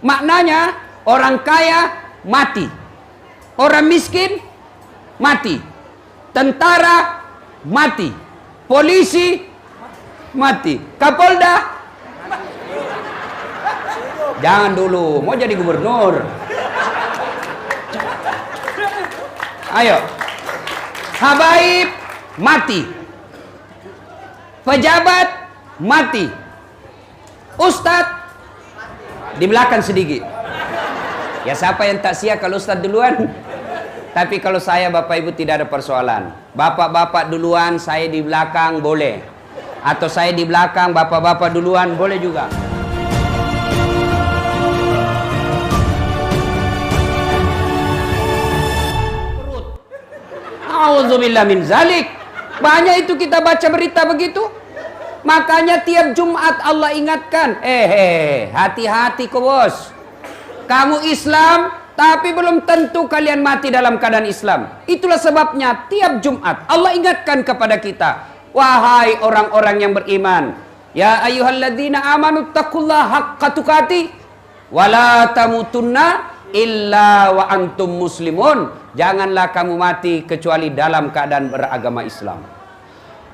Maknanya orang kaya mati, orang miskin mati, tentara mati, polisi mati, Kapolda jangan dulu, mau jadi gubernur. Ayo, habaib mati, pejabat mati, ustadz di belakang sedikit. Ya siapa yang tak siap kalau ustadz duluan? Tapi kalau saya bapak ibu tidak ada persoalan. Bapak-bapak duluan, saya di belakang boleh. Atau saya di belakang, bapak-bapak duluan boleh juga. Auzubillah min zalik. Banyak itu kita baca berita begitu. Makanya tiap Jumat Allah ingatkan, hati-hati kok bos. Kamu Islam, tapi belum tentu kalian mati dalam keadaan Islam. Itulah sebabnya tiap Jumat Allah ingatkan kepada kita, wahai orang-orang yang beriman, ya ayyuhalladzina amanu taqullaha haqqa tuqatih wa la tamutunna illa wa antum muslimun. Janganlah kamu mati kecuali dalam keadaan beragama Islam.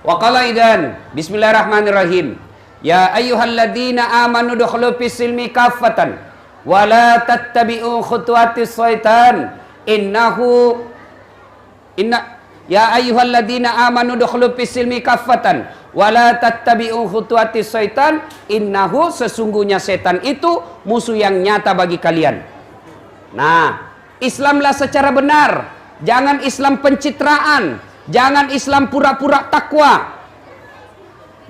Wa qala idzan bismillahirrahmanirrahim, ya ayyuhalladzina amanu dukhulu fis silmi kaffatan wa la tattabi'u khutuwatis syaitan ya ayyuhalladzina amanu dukhulu fis silmi kaffatan wa la tattabi'u khutuwatis syaitan innahu, sesungguhnya setan itu musuh yang nyata bagi kalian. Nah, Islamlah secara benar, jangan Islam pencitraan, jangan Islam pura-pura takwa.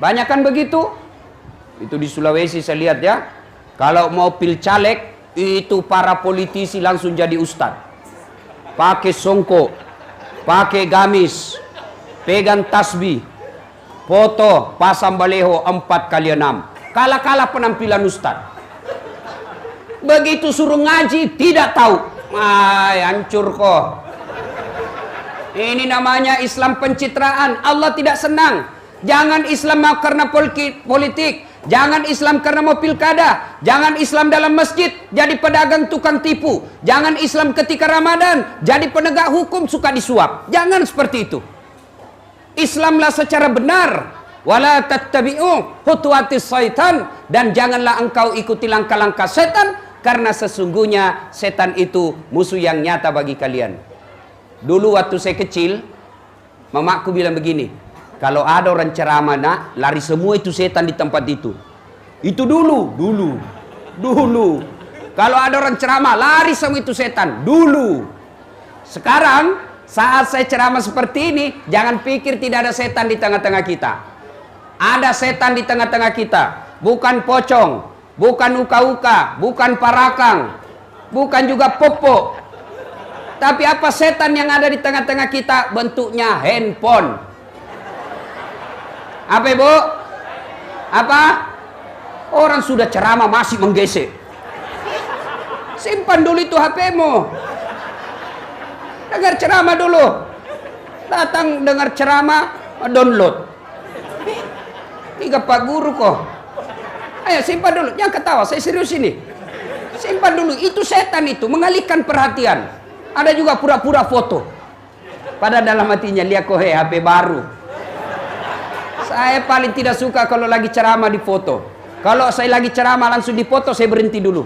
Banyak kan begitu? Itu di Sulawesi saya lihat ya. Kalau mau pil caleg, itu para politisi langsung jadi ustad. Pakai songkok, pakai gamis, pegang tasbih, foto, pasang baleho 4x6. Kalah-kalah penampilan ustad. Begitu suruh ngaji, tidak tahu. Hancur kok. Ini namanya Islam pencitraan. Allah tidak senang. Jangan Islam mau karena politik. Jangan Islam karena mau pilkada. Jangan Islam dalam masjid jadi pedagang tukang tipu. Jangan Islam ketika Ramadan jadi penegak hukum suka disuap. Jangan seperti itu. Islamlah secara benar. Wala tattabi'u khutuwatis syaitan, dan janganlah engkau ikuti langkah-langkah setan, karena sesungguhnya setan itu musuh yang nyata bagi kalian. Dulu waktu saya kecil, mamaku bilang begini, kalau ada orang ceramah nak, lari semua itu setan di tempat itu. Itu dulu. Kalau ada orang ceramah, lari semua itu setan. Dulu. Sekarang, saat saya ceramah seperti ini, jangan pikir tidak ada setan di tengah-tengah kita. Ada setan di tengah-tengah kita. Bukan pocong, bukan uka-uka, bukan parakang, bukan juga popo. Tapi apa setan yang ada di tengah-tengah kita? Bentuknya handphone. Apa ibu? Apa? Orang sudah ceramah masih menggesek. Simpan dulu itu HP-mu. Dengar ceramah dulu. Datang dengar ceramah, download. Tiga Pak Guru kok. Ayo simpan dulu, jangan ketawa, saya serius ini. Simpan dulu, itu setan itu, mengalihkan perhatian. Ada juga pura-pura foto. Pada dalam hatinya, lihat kok HP baru. Saya paling tidak suka kalau lagi ceramah di foto. Kalau saya lagi ceramah langsung di foto, saya berhenti dulu.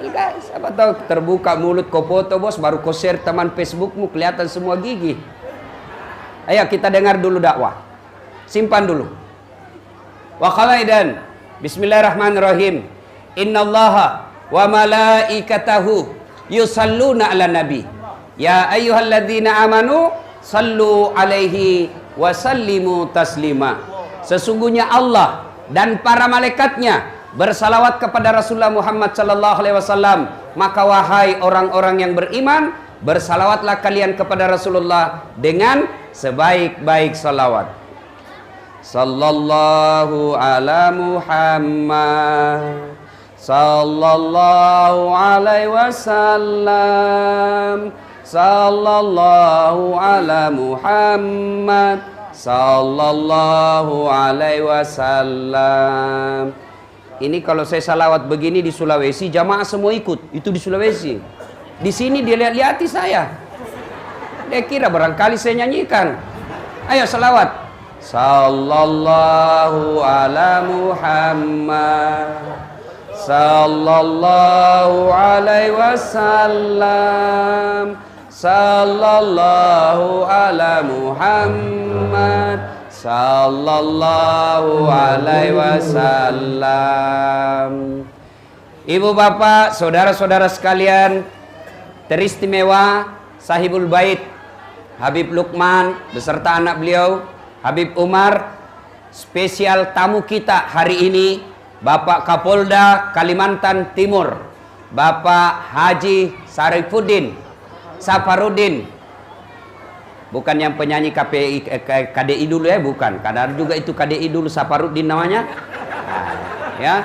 Guys, apa tahu terbuka mulut kau foto bos, baru kau share teman Facebookmu, kelihatan semua gigi. Ayo kita dengar dulu dakwah. Simpan dulu. Wa qalaidan. Bismillahirrahmanirrahim. Innallaha wa malaikatahu yusalluna ala nabi. Ya ayyuhalladzina amanu sallu alaihi wa sallimu taslima. Sesungguhnya Allah dan para malaikatnya bersalawat kepada Rasulullah Muhammad sallallahu alaihi wasallam. Maka wahai orang-orang yang beriman, bersalawatlah kalian kepada Rasulullah dengan sebaik-baik salawat. Sallallahu ala Muhammad, sallallahu alaihi wasallam, sallallahu ala Muhammad, sallallahu alaihi wasallam. Ini kalau saya salawat begini di Sulawesi, jamaah semua ikut. Itu di Sulawesi. Di sini dia lihat-lihati saya. Dia kira barangkali saya nyanyikan. Ayo salawat. Sallallahu ala Muhammad, sallallahu alaihi wasallam, sallallahu ala Muhammad, sallallahu alaihi wasallam. Ibu bapak, saudara-saudara sekalian, teristimewa Sahibul Bait Habib Lukman beserta anak beliau Habib Umar, spesial tamu kita hari ini Bapak Kapolda Kalimantan Timur, Bapak Haji Sarifuddin Safarudin. Bukan yang penyanyi KDI dulu ya, bukan. Kadang juga itu KDI dulu, Safarudin namanya. Ya.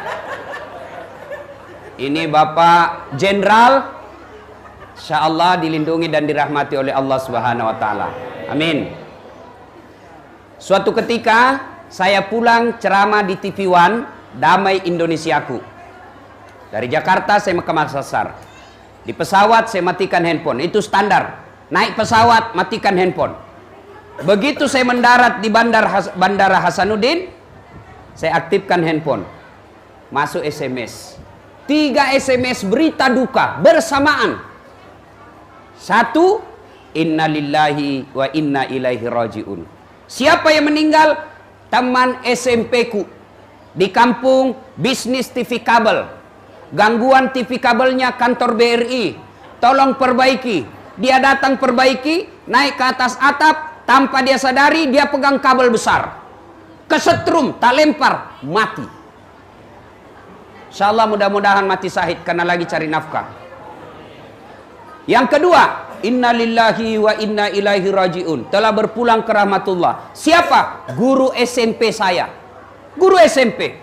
Ini Bapak Jenderal, insyaallah dilindungi dan dirahmati oleh Allah Subhanahu wa taala. Amin. Suatu ketika saya pulang ceramah di TV One Damai Indonesiaku. Dari Jakarta saya ke Makassar. Di pesawat saya matikan handphone. Itu standar. Naik pesawat matikan handphone. Begitu saya mendarat di Bandara Hasanuddin, saya aktifkan handphone. Masuk SMS. 3 SMS berita duka bersamaan. 1, innalillahi wa inna ilaihi rajiun. Siapa yang meninggal? Teman SMP-ku di kampung bisnis TV kabel. Gangguan TV kabelnya kantor BRI. Tolong perbaiki. Dia datang perbaiki, naik ke atas atap, tanpa dia sadari dia pegang kabel besar. Kesetrum, tak lempar, mati. Insyaallah mudah-mudahan mati syahid karena lagi cari nafkah. Yang kedua, inna lillahi wa inna ilaihi rajiun. Telah berpulang ke rahmatullah. Siapa? Guru SMP saya. Guru SMP.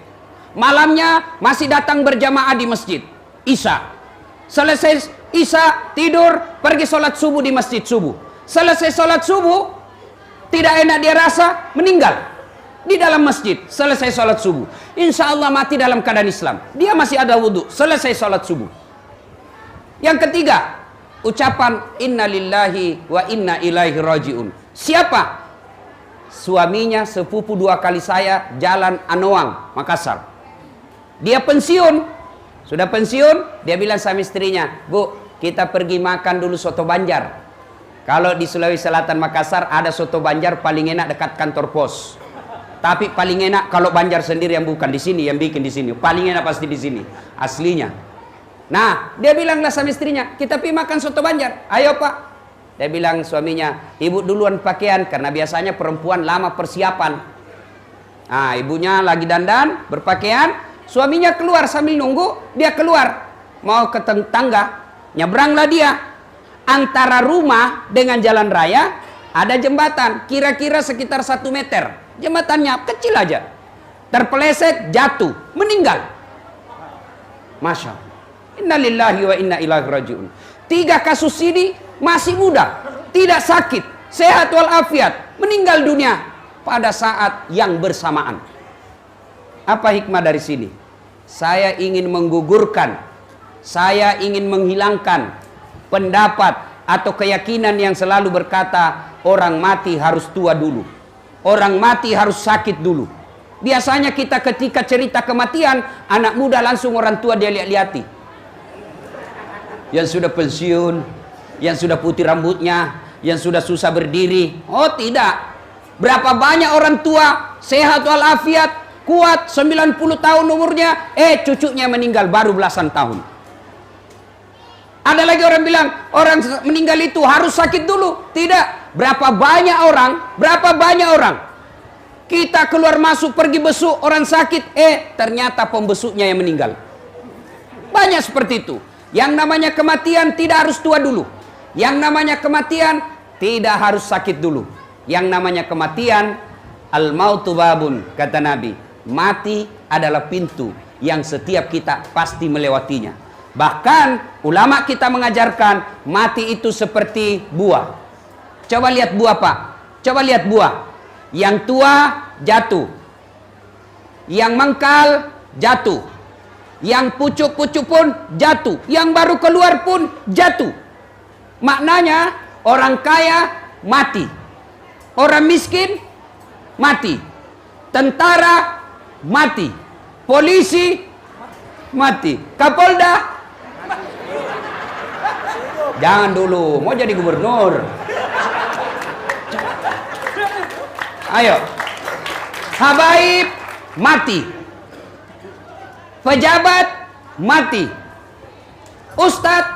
Malamnya masih datang berjamaah di masjid Isya. Selesai Isya, tidur, pergi sholat subuh di masjid subuh. Selesai sholat subuh, tidak enak dia rasa, meninggal di dalam masjid. Selesai sholat subuh, insya Allah mati dalam keadaan Islam. Dia masih ada wudhu. Selesai sholat subuh. Yang ketiga, ucapan inna lillahi wa inna ilaihi rajiun. Siapa? Suaminya sepupu 2 kali saya, Jalan Anoang, Makassar. Dia pensiun. Sudah pensiun, dia bilang sama istrinya, Bu, kita pergi makan dulu soto Banjar. Kalau di Sulawesi Selatan Makassar ada soto Banjar paling enak dekat kantor pos. Tapi paling enak kalau Banjar sendiri yang bukan di sini, yang bikin di sini. Paling enak pasti di sini, aslinya. Nah, dia bilanglah sama istrinya, kita pergi makan soto Banjar. Ayo Pak. Dia bilang suaminya, ibu duluan pakaian, karena biasanya perempuan lama persiapan. Nah, ibunya lagi dandan, berpakaian. Suaminya keluar sambil nunggu, dia keluar. Mau ke tangga, nyebranglah dia. Antara rumah dengan jalan raya, ada jembatan. Kira-kira sekitar 1 meter. Jembatannya kecil aja. Terpeleset, jatuh, meninggal. Masya Allah. Innalillahi wa inna ilaihi rajiun. 3 kasus ini masih muda, tidak sakit, sehat walafiat, meninggal dunia pada saat yang bersamaan. Apa hikmah dari sini? Saya ingin menggugurkan, saya ingin menghilangkan pendapat atau keyakinan yang selalu berkata orang mati harus tua dulu, orang mati harus sakit dulu. Biasanya kita ketika cerita kematian, anak muda langsung orang tua dia lihat-lihati. Yang sudah pensiun, yang sudah putih rambutnya, yang sudah susah berdiri. Oh tidak. Berapa banyak orang tua sehat walafiat, kuat, 90 tahun umurnya, cucunya meninggal baru belasan tahun. Ada lagi orang bilang, orang meninggal itu harus sakit dulu. Tidak. Berapa banyak orang kita keluar masuk pergi besuk, orang sakit, ternyata pembesuknya yang meninggal. Banyak seperti itu. Yang namanya kematian tidak harus tua dulu. Yang namanya kematian tidak harus sakit dulu. Yang namanya kematian, al-mautu babun, kata Nabi. Mati adalah pintu yang setiap kita pasti melewatinya. Bahkan ulama kita mengajarkan mati itu seperti buah. Coba lihat buah Pak. Coba lihat buah. Yang tua jatuh. Yang mengkal jatuh. Yang pucuk-pucuk pun jatuh. Yang baru keluar pun jatuh. Maknanya orang kaya mati. Orang miskin mati. Tentara mati. Polisi mati. Kapolda jangan dulu, mau jadi gubernur. Ayo. Habaib mati. Pejabat mati. Ustadz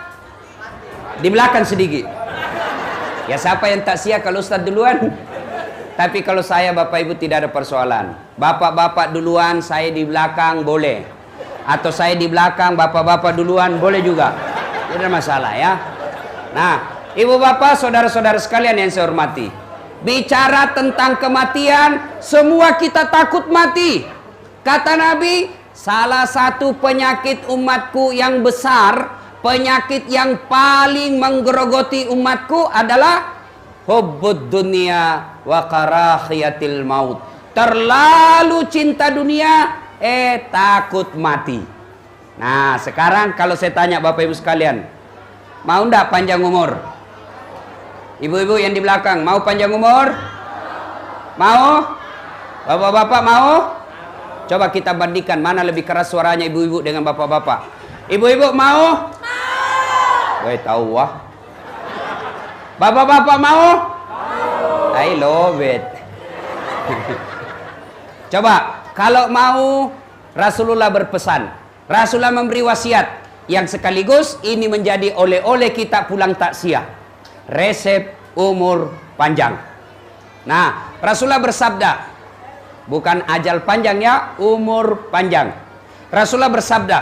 di belakang sedikit. Ya siapa yang tak siap kalau Ustadz duluan? Tapi kalau saya Bapak Ibu tidak ada persoalan. Bapak-bapak duluan, saya di belakang boleh. Atau saya di belakang, bapak-bapak duluan boleh juga. Tidak ada masalah ya. Nah, ibu bapak, saudara-saudara sekalian yang saya hormati, bicara tentang kematian, semua kita takut mati. Kata Nabi, salah satu penyakit umatku yang besar, penyakit yang paling menggerogoti umatku adalah hubbud dunia wa karahiyatil maut. Terlalu cinta dunia, takut mati. Nah, sekarang kalau saya tanya Bapak Ibu sekalian, mau ndak panjang umur? Ibu-ibu yang di belakang, mau panjang umur? Mau? Bapak-bapak mau? Coba kita bandingkan mana lebih keras suaranya ibu-ibu dengan bapak-bapak. Ibu-ibu mau? Mau. Tahu wah. Bapak-bapak mau? I love it. Coba, kalau mau, Rasulullah berpesan. Rasulullah memberi wasiat. Yang sekaligus ini menjadi oleh-oleh kita pulang takziah. Resep umur panjang. Nah, Rasulullah bersabda, bukan ajal panjang ya, umur panjang. Rasulullah bersabda,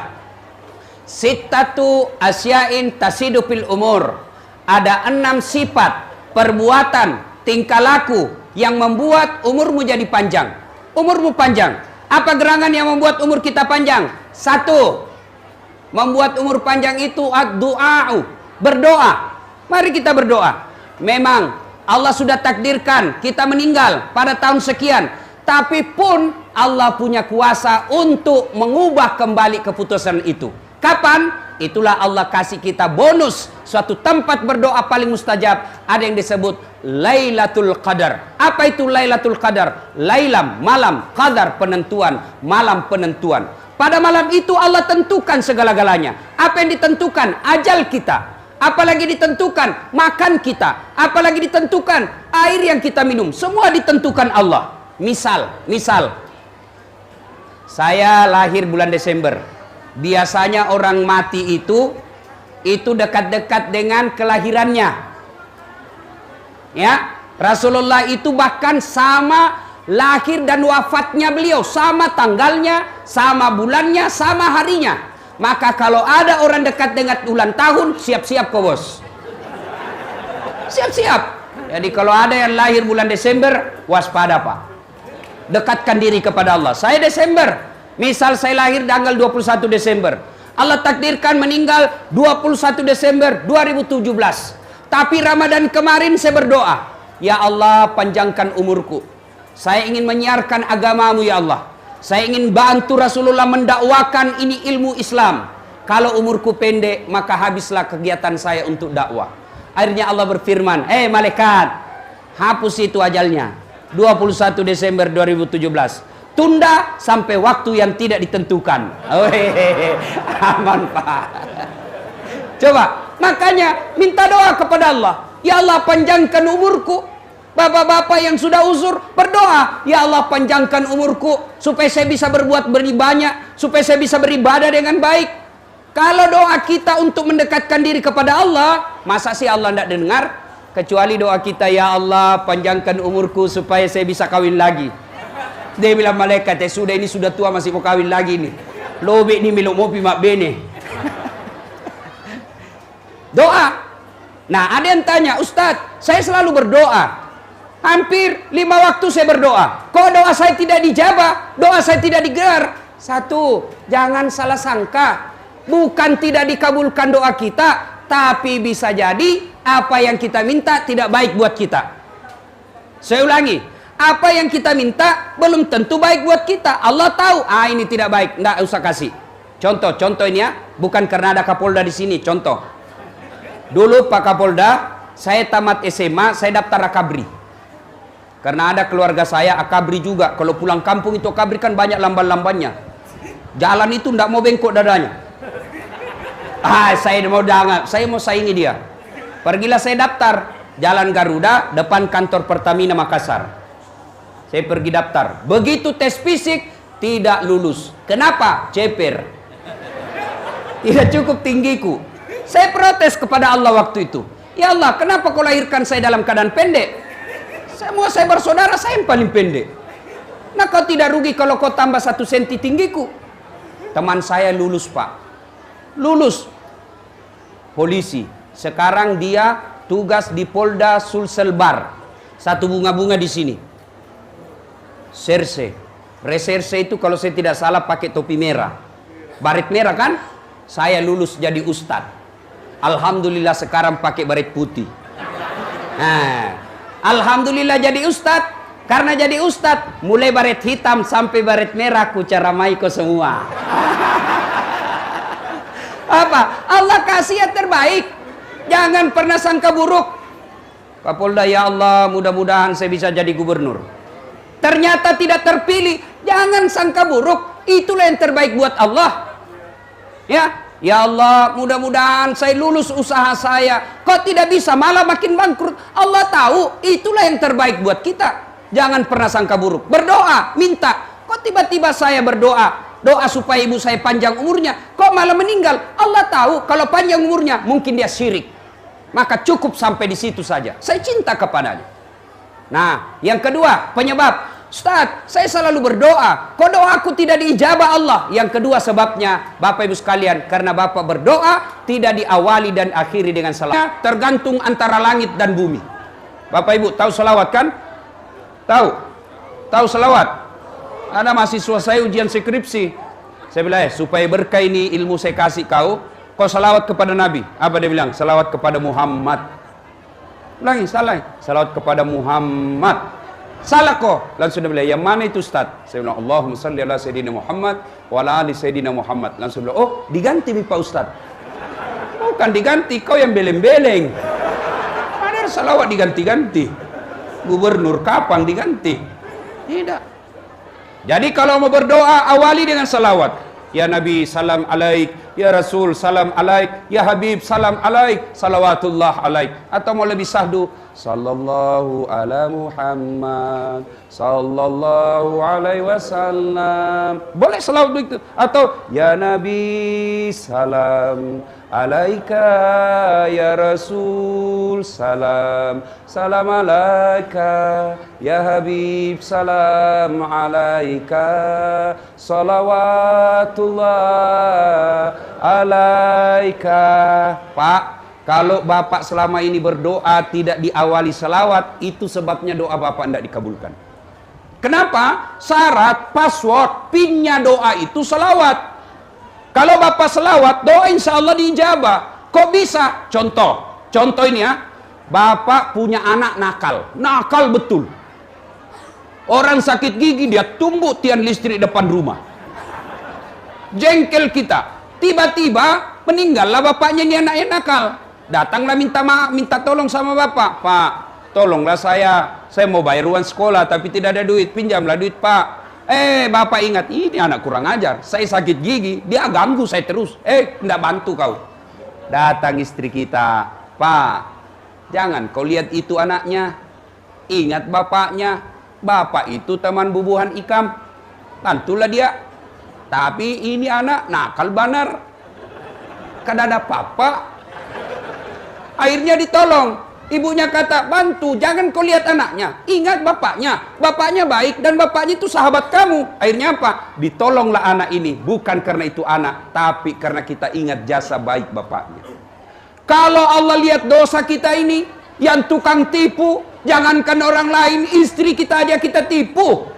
sittatu asyain tasidu fil umur. Ada 6 sifat, perbuatan, tingkah laku yang membuat umurmu jadi panjang. Umurmu panjang. Apa gerangan yang membuat umur kita panjang? 1. Membuat umur panjang itu ad-du'a'u, berdoa. Mari kita berdoa. Memang Allah sudah takdirkan kita meninggal pada tahun sekian, tapi pun Allah punya kuasa untuk mengubah kembali keputusan itu. Kapan? Itulah Allah kasih kita bonus suatu tempat berdoa paling mustajab. Ada yang disebut Lailatul Qadar. Apa itu Lailatul Qadar? Lailam, malam, qadar, penentuan, malam penentuan. Pada malam itu Allah tentukan segala-galanya. Apa yang ditentukan? Ajal kita. Apalagi ditentukan makan kita. Apalagi ditentukan air yang kita minum. Semua ditentukan Allah. Misal, saya lahir bulan Desember. Biasanya orang mati itu dekat-dekat dengan kelahirannya. Ya, Rasulullah itu bahkan sama lahir dan wafatnya beliau, sama tanggalnya, sama bulannya, sama harinya. Maka kalau ada orang dekat dengan ulang tahun, siap-siap kau bos. Siap-siap. Jadi kalau ada yang lahir bulan Desember, waspada Pak. Dekatkan diri kepada Allah. Saya Desember. Misal saya lahir tanggal 21 Desember. Allah takdirkan meninggal 21 Desember 2017. Tapi Ramadan kemarin saya berdoa, ya Allah panjangkan umurku. Saya ingin menyiarkan agamamu ya Allah. Saya ingin bantu Rasulullah mendakwakan ini ilmu Islam. Kalau umurku pendek, maka habislah kegiatan saya untuk dakwah. Akhirnya Allah berfirman, malaikat, hapus itu ajalnya. 21 Desember 2017. Tunda sampai waktu yang tidak ditentukan. Aman Pak. Coba, makanya minta doa kepada Allah. Ya Allah panjangkan umurku. Bapak-bapak yang sudah uzur berdoa, ya Allah panjangkan umurku supaya saya bisa berbuat banyak, supaya saya bisa beribadah dengan baik. Kalau doa kita untuk mendekatkan diri kepada Allah, masa sih Allah tidak dengar? Kecuali doa kita, ya Allah panjangkan umurku supaya saya bisa kawin lagi. Dia bilang malaikat, sudah ini sudah tua masih mau kawin lagi nih. Lobe ni milok mopi mak bene. Doa. Nah ada yang tanya, Ustadz saya selalu berdoa. Hampir 5 waktu saya berdoa. Kok doa saya tidak dijabah? Doa saya tidak digelar? Satu, jangan salah sangka. Bukan tidak dikabulkan doa kita, tapi bisa jadi apa yang kita minta tidak baik buat kita. Saya ulangi, Apa yang kita minta belum tentu baik buat kita. Allah tahu, ini tidak baik, nggak usah kasih. Contoh ini ya, bukan karena ada Kapolda di sini. Contoh, dulu Pak Kapolda, saya tamat SMA, saya daftar akabri. Karena ada keluarga saya akabri juga. Kalau pulang kampung itu akabri kan banyak lamban-lambannya. Jalan itu nggak mau bengkok dadanya. Saya mau saingi dia. Pergilah saya daftar, Jalan Garuda, depan kantor Pertamina Makassar. Saya pergi daftar. Begitu tes fisik, tidak lulus. Kenapa? Ceper. Tidak cukup tinggiku. Saya protes kepada Allah waktu itu. Ya Allah, kenapa kau lahirkan saya dalam keadaan pendek? Semua saya bersaudara, saya yang paling pendek. Nah, kau tidak rugi kalau kau tambah 1 senti tinggiku. Teman saya lulus, Pak. Lulus. Polisi. Sekarang dia tugas di Polda Sulselbar. Satu bunga-bunga di sini. Serse. Reserse itu kalau saya tidak salah pakai topi merah. Baret merah kan? Saya lulus jadi ustad. Alhamdulillah sekarang pakai baret putih. Alhamdulillah jadi ustad. Karena jadi ustad, mulai baret hitam sampai baret merah ku caramai ko semua. Apa? Allah kasih yang terbaik. Jangan pernah sangka buruk. Kapolda, ya Allah, mudah-mudahan saya bisa jadi gubernur. Ternyata tidak terpilih. Jangan sangka buruk. Itulah yang terbaik buat Allah. Ya Allah, mudah-mudahan saya lulus usaha saya. Kok tidak bisa, malah makin bangkrut. Allah tahu, itulah yang terbaik buat kita. Jangan pernah sangka buruk. Berdoa, minta. Kok tiba-tiba saya berdoa, doa supaya ibu saya panjang umurnya, kok malah meninggal? Allah tahu kalau panjang umurnya mungkin dia syirik. Maka cukup sampai di situ saja. Saya cinta kepadanya. Nah, yang kedua, penyebab. Ustaz, saya selalu berdoa. Kok doaku tidak diijabah Allah? Yang kedua sebabnya, Bapak Ibu sekalian, karena Bapak berdoa tidak diawali dan akhiri dengan salawat. Tergantung antara langit dan bumi. Bapak Ibu tahu salawat kan? Tahu salawat? Ada mahasiswa saya ujian skripsi. Saya bilang, supaya berkah ini ilmu saya kasih kau salawat kepada Nabi. Apa dia bilang? Salawat kepada Muhammad. Ulangi, salah. Salawat kepada Muhammad. Salah kok. Langsung dia bilang, yang mana itu Ustaz? Saya bilang, Allahumma salli ala Sayyidina Muhammad wa ala ali Sayyidina Muhammad. Langsung bilang, oh diganti nih Pak Ustaz. Bukan diganti, kau yang beleng-beleng. Ada salawat diganti-ganti. Gubernur kapan diganti? Tidak. Jadi kalau mau berdoa, awali dengan salawat. Ya Nabi, salam alaik. Ya Rasul, salam alaik. Ya Habib, salam alaik. Salawatullah alaik. Atau mau lebih sahdu, sallallahu ala Muhammad, sallallahu alaihi wasallam. Boleh salawat begitu. Atau ya Nabi, salam alaika. Ya Rasul, salam. Salam alaika. Ya Habib, salam alaika. Salawatullah alaika. Pak, kalau Bapak selama ini berdoa tidak diawali salawat, itu sebabnya doa Bapak tidak dikabulkan. Kenapa? Syarat, password, pinnya doa itu salawat. Kalau Bapak salawat, doa insya Allah diijabah. Kok bisa? Contoh ini ya. Bapak punya anak nakal betul. Orang sakit gigi, dia tumbuk tiang listrik depan rumah. Jengkel kita. Tiba-tiba meninggallah bapaknya, ini anaknya nakal. Datanglah minta maaf, minta tolong sama bapak. Pak, tolonglah saya mau bayar uang sekolah tapi tidak ada duit, pinjamlah duit Pak. Bapak ingat, ini anak kurang ajar, saya sakit gigi, dia ganggu saya terus. Tidak bantu kau. Datang istri kita, Pak, jangan kau lihat itu anaknya, ingat bapaknya. Bapak itu teman bubuhan ikam, bantulah dia. Tapi ini anak nakal banar, kada ada apa-apa. Akhirnya ditolong. Ibunya kata, bantu, jangan kau lihat anaknya, ingat bapaknya. Bapaknya baik dan bapaknya itu sahabat kamu. Akhirnya apa? Ditolonglah anak ini. Bukan karena itu anak, tapi karena kita ingat jasa baik bapaknya. Kalau Allah lihat dosa kita ini, yang tukang tipu, jangankan orang lain, istri kita aja kita tipu.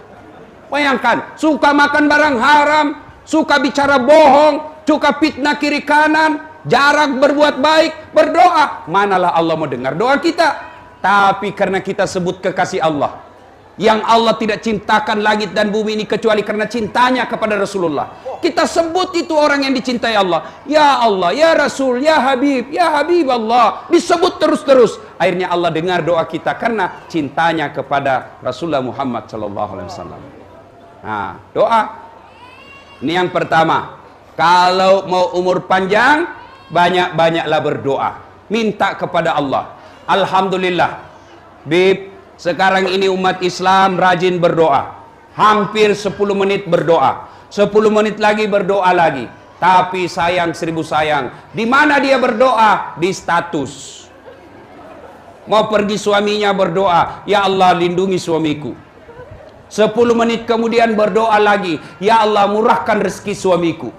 Bayangkan, suka makan barang haram, suka bicara bohong, suka fitnah kiri kanan, jarang berbuat baik, berdoa. Manalah Allah mau dengar doa kita. Tapi karena kita sebut kekasih Allah, Yang Allah tidak cintakan langit dan bumi ini kecuali karena cintanya kepada Rasulullah. Kita sebut itu orang yang dicintai Allah. Ya Allah, ya Rasul, ya Habib Allah. Disebut terus-terus. Akhirnya Allah dengar doa kita karena cintanya kepada Rasulullah Muhammad sallallahu alaihi wasallam. Nah, doa. Ini yang pertama. Kalau mau umur panjang, banyak-banyaklah berdoa. Minta kepada Allah. Alhamdulillah. Bib, sekarang ini umat Islam rajin berdoa. Hampir 10 menit berdoa. 10 menit lagi berdoa lagi. Tapi sayang, 1000 sayang. Di mana dia berdoa? Di status. Mau pergi suaminya berdoa, ya Allah lindungi suamiku. 10 menit kemudian berdoa lagi, ya Allah murahkan rezeki suamiku.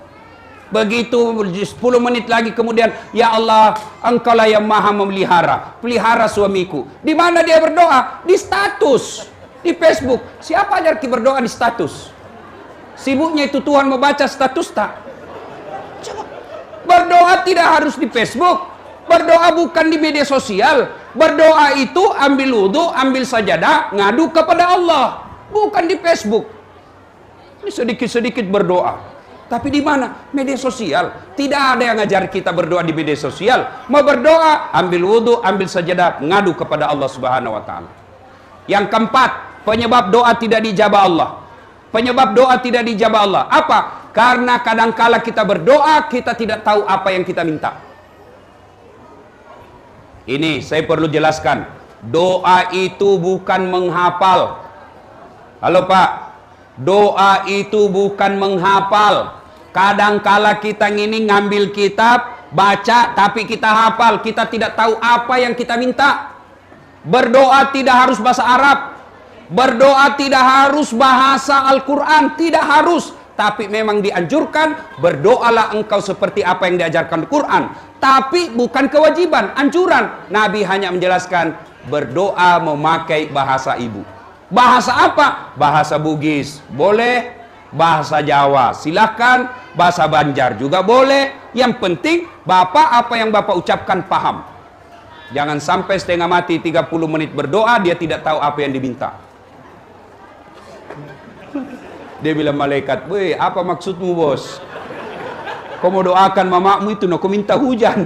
Begitu 10 menit lagi kemudian, ya Allah engkaulah yang maha memelihara, pelihara suamiku. Di mana dia berdoa? Di status, di Facebook. Siapa ajar kita berdoa di status? Sibuknya itu Tuhan mau baca status tak? Coba. Berdoa tidak harus di Facebook. Berdoa bukan di media sosial. Berdoa itu ambil wudhu, ambil sajadah, ngadu kepada Allah. Bukan di Facebook. Ini sedikit-sedikit berdoa. Tapi di mana? Media sosial. Tidak ada yang ngajar kita berdoa di media sosial. Mau berdoa, ambil wudhu, ambil sajadah, ngadu kepada Allah Subhanahu wa taala. Yang keempat, penyebab doa tidak dijabah Allah. Penyebab doa tidak dijabah Allah. Apa? Karena kadangkala kita berdoa, kita tidak tahu apa yang kita minta. Ini saya perlu jelaskan. Doa itu bukan menghafal. Halo Pak, doa itu bukan menghafal. Kadangkala kita ini ngambil kitab, baca, tapi kita hafal. Kita tidak tahu apa yang kita minta. Berdoa tidak harus bahasa Arab. Berdoa tidak harus bahasa Al-Quran. Tidak harus. Tapi memang dianjurkan, berdoalah engkau seperti apa yang diajarkan Al-Quran. Tapi bukan kewajiban, anjuran. Nabi hanya menjelaskan, berdoa memakai bahasa ibu. Bahasa apa? Bahasa Bugis. Boleh. Bahasa Jawa silahkan, bahasa Banjar juga boleh. Yang penting Bapak apa yang Bapak ucapkan paham. Jangan sampai setengah mati 30 menit berdoa dia tidak tahu apa yang diminta. Dia bilang malaikat, "Weh, apa maksudmu bos? Kau mau doakan mamamu itu, kau minta hujan."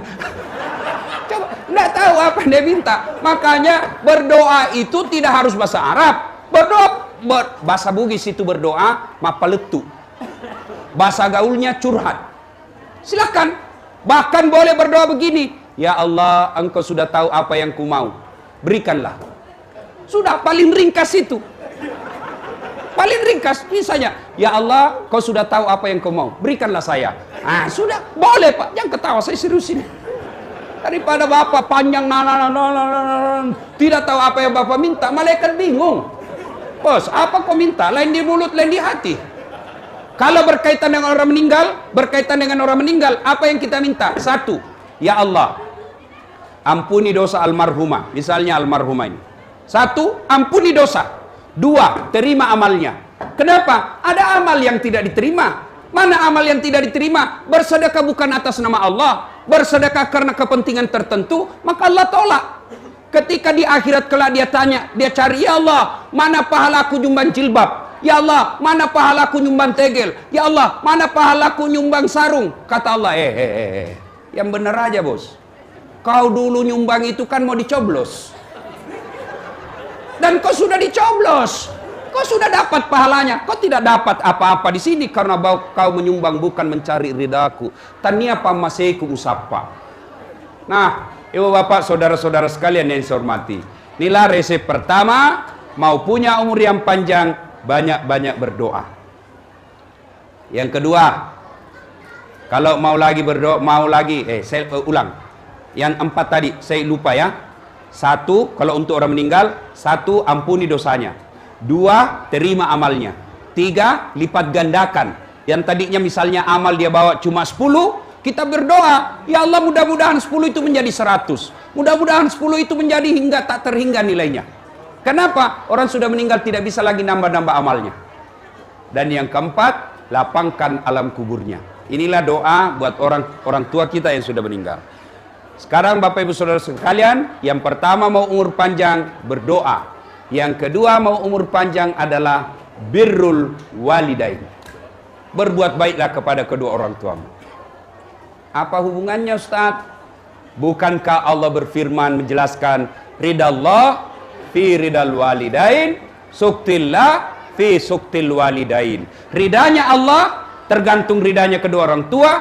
Coba, tidak tahu apa yang dia minta. Makanya berdoa itu tidak harus bahasa Arab. Berdoa bahasa Bugis itu berdoa mapaletu. Bahasa gaulnya curhat. Silakan. Bahkan boleh berdoa begini, ya Allah, engkau sudah tahu apa yang ku mau, berikanlah. Sudah paling ringkas itu. Paling ringkas misalnya, ya Allah, kau sudah tahu apa yang kau mau, berikanlah saya. Ah, sudah, boleh Pak. Jangan ketawa, saya serius ini. Daripada Bapak panjang tidak tahu apa yang Bapak minta, malaikat bingung. Bos, apa kau minta? Lain di mulut, lain di hati. Kalau berkaitan dengan orang meninggal, apa yang kita minta? Satu, ya Allah, ampuni dosa almarhumah. Misalnya almarhumah ini. Satu, ampuni dosa. Dua, terima amalnya. Kenapa? Ada amal yang tidak diterima. Mana amal yang tidak diterima? Bersedekah bukan atas nama Allah. Bersedekah karena kepentingan tertentu, maka Allah tolak. Ketika di akhirat kelak dia tanya, dia cari, ya Allah, mana pahalaku nyumbang jilbab? Ya Allah, mana pahalaku nyumbang tegel? Ya Allah, mana pahalaku nyumbang sarung? Kata Allah, yang bener aja bos. Kau dulu nyumbang itu kan mau dicoblos. Dan kau sudah dicoblos. Kau sudah dapat pahalanya. Kau tidak dapat apa-apa di sini karena kau menyumbang bukan mencari ridaku. Tania pamaseku usapa. Nah, Ibu bapak saudara-saudara sekalian yang saya hormati, inilah resep pertama, mau punya umur yang panjang, banyak-banyak berdoa. Yang kedua, kalau mau lagi berdoa, saya ulang. Yang 4 tadi, saya lupa ya. 1, kalau untuk orang meninggal, 1, ampuni dosanya. 2, terima amalnya. 3, lipat gandakan. Yang tadinya misalnya amal dia bawa cuma 10, kita berdoa, ya Allah mudah-mudahan 10 itu menjadi 100. Mudah-mudahan 10 itu menjadi hingga tak terhingga nilainya. Kenapa? Orang sudah meninggal tidak bisa lagi nambah-nambah amalnya. Dan yang keempat, lapangkan alam kuburnya. Inilah doa buat orang tua kita yang sudah meninggal. Sekarang Bapak Ibu Saudara sekalian, yang pertama mau umur panjang, berdoa. Yang kedua mau umur panjang adalah birrul walidain. Berbuat baiklah kepada kedua orang tuamu. Apa hubungannya Ustaz? Bukankah Allah berfirman menjelaskan ridallah fi ridal walidain, suktillah fi suktil walidain. Ridanya Allah tergantung ridanya kedua orang tua,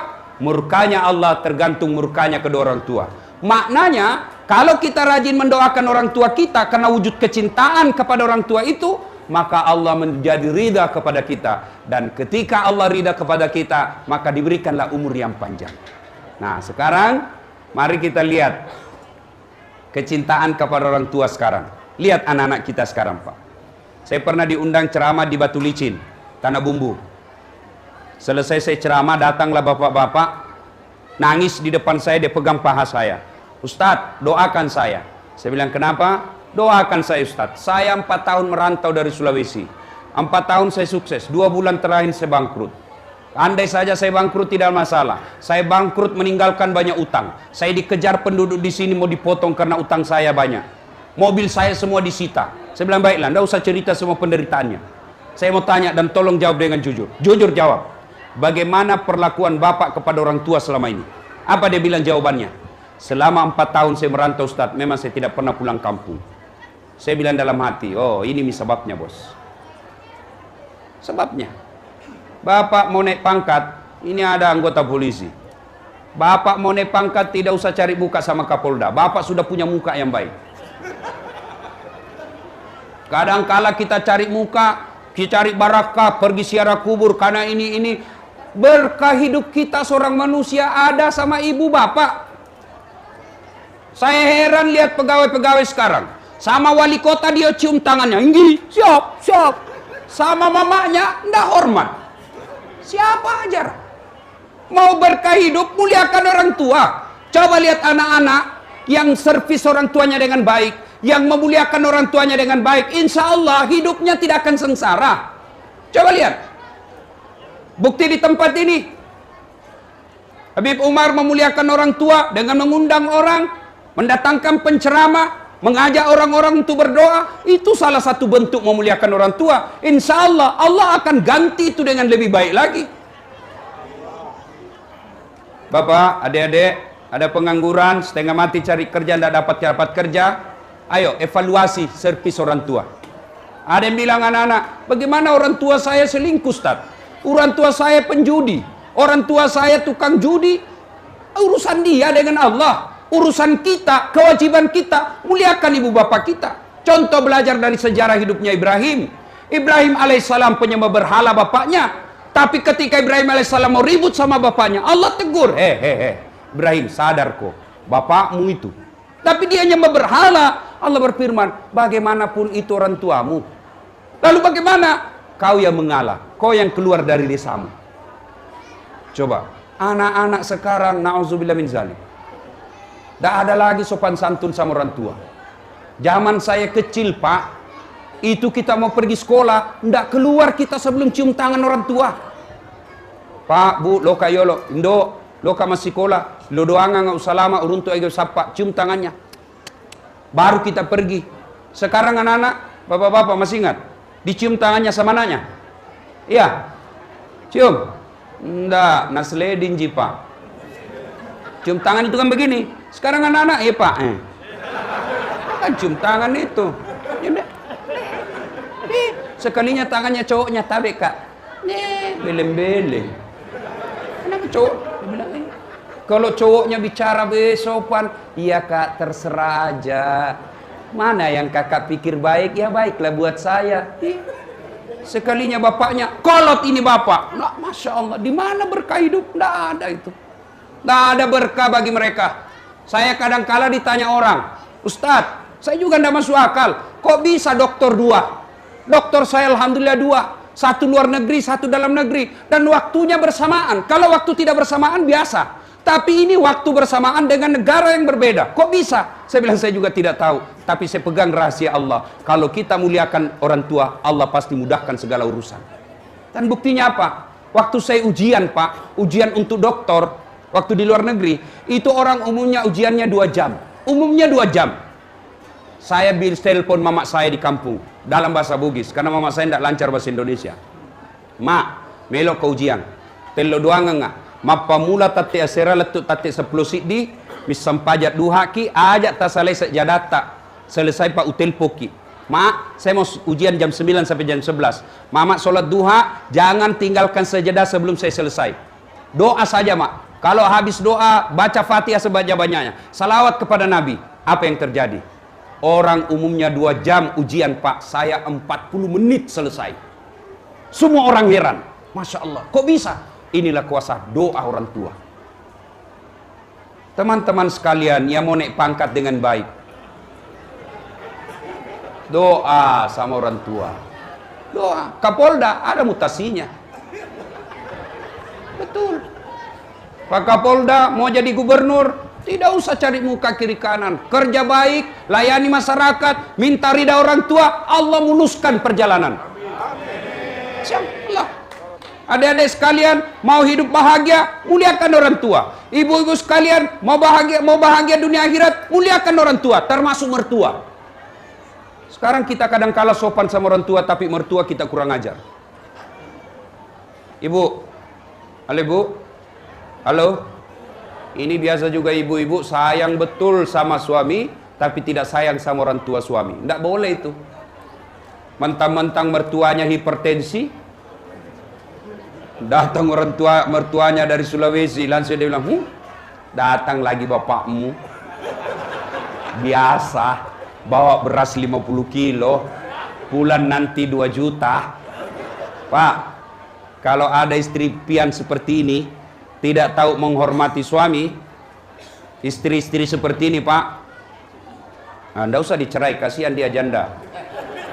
murkanya Allah tergantung murkanya kedua orang tua. Maknanya kalau kita rajin mendoakan orang tua kita karena wujud kecintaan kepada orang tua itu, maka Allah menjadi ridha kepada kita. Dan ketika Allah ridha kepada kita, maka diberikanlah umur yang panjang. Nah sekarang mari kita lihat kecintaan kepada orang tua sekarang. Lihat anak-anak kita sekarang Pak. Saya pernah diundang ceramah di Batu Licin, Tanah Bumbu. Selesai saya ceramah, datanglah bapak-bapak, nangis di depan saya, dia pegang paha saya. Ustadz, doakan saya. Saya bilang, kenapa? Doakan saya Ustadz. Saya 4 tahun merantau dari Sulawesi. 4 tahun saya sukses, 2 bulan terakhir saya bangkrut. Andai saja saya bangkrut tidak masalah. Saya bangkrut meninggalkan banyak utang. Saya dikejar penduduk di sini mau dipotong karena utang saya banyak. Mobil saya semua disita. Saya bilang, baiklah, tidak usah cerita semua penderitaannya. Saya mau tanya dan tolong jawab dengan jujur. Jujur jawab. Bagaimana perlakuan bapak kepada orang tua selama ini? Apa dia bilang jawabannya? Selama 4 tahun saya merantau Ustaz, memang saya tidak pernah pulang kampung. Saya bilang dalam hati, oh ini sebabnya bos. Sebabnya. Bapak mau naik pangkat, ini ada anggota polisi. Bapak mau naik pangkat, tidak usah cari muka sama Kapolda. Bapak sudah punya muka yang baik. Kadang-kala kita cari muka, kita cari barakah, pergi ziarah kubur, karena ini. Berkah hidup kita seorang manusia ada sama ibu bapak. Saya heran lihat pegawai-pegawai sekarang. Sama wali kota dia cium tangannya. Ini, siap. Sama mamanya, ndak hormat. Siapa ajar? Mau berkah hidup, muliakan orang tua. Coba lihat anak-anak yang servis orang tuanya dengan baik, yang memuliakan orang tuanya dengan baik, insya Allah hidupnya tidak akan sengsara. Coba lihat. Bukti di tempat ini. Habib Umar memuliakan orang tua dengan mengundang orang, mendatangkan penceramah, mengajak orang-orang untuk berdoa. Itu salah satu bentuk memuliakan orang tua. Insya Allah, Allah akan ganti itu dengan lebih baik lagi. Bapak, adik-adik, ada pengangguran, setengah mati cari kerja, tidak dapat kerja. Ayo, evaluasi servis orang tua. Ada yang bilang anak-anak, bagaimana orang tua saya selingkuh Ustaz? Orang tua saya penjudi. Orang tua saya tukang judi. Urusan dia dengan Allah. Urusan kita, kewajiban kita, muliakan ibu bapak kita. Contoh belajar dari sejarah hidupnya Ibrahim. Ibrahim alaihissalam penyembah berhala bapaknya. Tapi ketika Ibrahim alaihissalam mau ribut sama bapaknya, Allah tegur. Ibrahim, sadar kok, bapakmu itu. Tapi dia nyembah berhala. Allah berfirman, bagaimanapun itu orang tuamu. Lalu bagaimana? Kau yang mengalah, kau yang keluar dari desamu. Coba, anak-anak sekarang, na'udzubillah min zalim. Tidak ada lagi sopan santun sama orang tua. Zaman saya kecil Pak, itu kita mau pergi sekolah, tidak keluar kita sebelum cium tangan orang tua. Pak, Bu, lo kayo lo, Indo, lo kama sekolah, lo doangan nggak usah lama, urun tuh ego sapa, cium tangannya. Baru kita pergi. Sekarang anak-anak, bapak-bapak masih ingat, dicium tangannya sama anaknya? Iya, cium. Nggak, nasledin ji Pak. Cium tangan itu kan begini. Sekarang anak-anak, ya Pak, kan cium tangan itu. Sekalinya tangannya cowoknya tabe Kak. Beleng-beleng. Kenapa cowok? Kalau cowoknya bicara besopan, iya Kak, terserah aja. Mana yang kakak pikir baik, ya baiklah buat saya. Sekalinya bapaknya, kolot ini bapak. Nah, Masya Allah, di mana berkah hidup? Nggak ada itu. Nggak ada berkah bagi mereka. Saya kadang-kala ditanya orang, Ustadz, saya juga nggak masuk akal. Kok bisa dokter 2? Dokter saya alhamdulillah 2. 1 luar negeri, 1 dalam negeri. Dan waktunya bersamaan. Kalau waktu tidak bersamaan biasa. Tapi ini waktu bersamaan dengan negara yang berbeda. Kok bisa? Saya bilang saya juga tidak tahu. Tapi saya pegang rahasia Allah. Kalau kita muliakan orang tua, Allah pasti mudahkan segala urusan. Dan buktinya apa? Waktu saya ujian Pak, ujian untuk doktor, waktu di luar negeri, itu orang umumnya ujiannya 2 jam. Umumnya 2 jam. Saya telepon mama saya di kampung dalam bahasa Bugis karena mama saya tidak lancar bahasa Indonesia. Mak, melok ke ujian. Telo doang enggak. Mappa mula tate asera letut tate 10 siddi, misampajat duhaki, ajak tak selesai jadata. Selesai pak utel poki. Mak, saya mau ujian jam 9 sampai jam 11. Mama sholat duha, jangan tinggalkan sejadah sebelum saya selesai. Doa saja, mak. Kalau habis doa, baca Fatihah sebanyak-banyaknya. Salawat kepada Nabi. Apa yang terjadi? Orang umumnya 2 jam ujian, pak. Saya 40 menit selesai. Semua orang heran. Masya Allah, kok bisa? Inilah kuasa doa orang tua. Teman-teman sekalian yang mau naik pangkat dengan baik, doa sama orang tua. Doa. Kapolda ada mutasinya. Betul. Pak Kapolda mau jadi gubernur, tidak usah cari muka kiri kanan. Kerja baik, layani masyarakat, minta ridha orang tua, Allah muluskan perjalanan. Siaplah. Adik-adik sekalian mau hidup bahagia, muliakan orang tua. Ibu-ibu sekalian mau bahagia dunia akhirat, muliakan orang tua, termasuk mertua. Sekarang kita kadang kala sopan sama orang tua, tapi mertua kita kurang ajar. Ibu, halo ibu, halo. Ini biasa juga ibu-ibu sayang betul sama suami, tapi tidak sayang sama orang tua suami. Tidak boleh itu. Mentang-mentang mertuanya hipertensi, datang mertuanya dari Sulawesi, langsung dia bilang, datang lagi bapakmu. Biasa, bawa beras 50 kilo, bulan nanti 2 juta. Pak, kalau ada istri pian seperti ini, tidak tahu menghormati suami, istri-istri seperti ini, Pak, Anda usah dicerai, kasihan dia janda.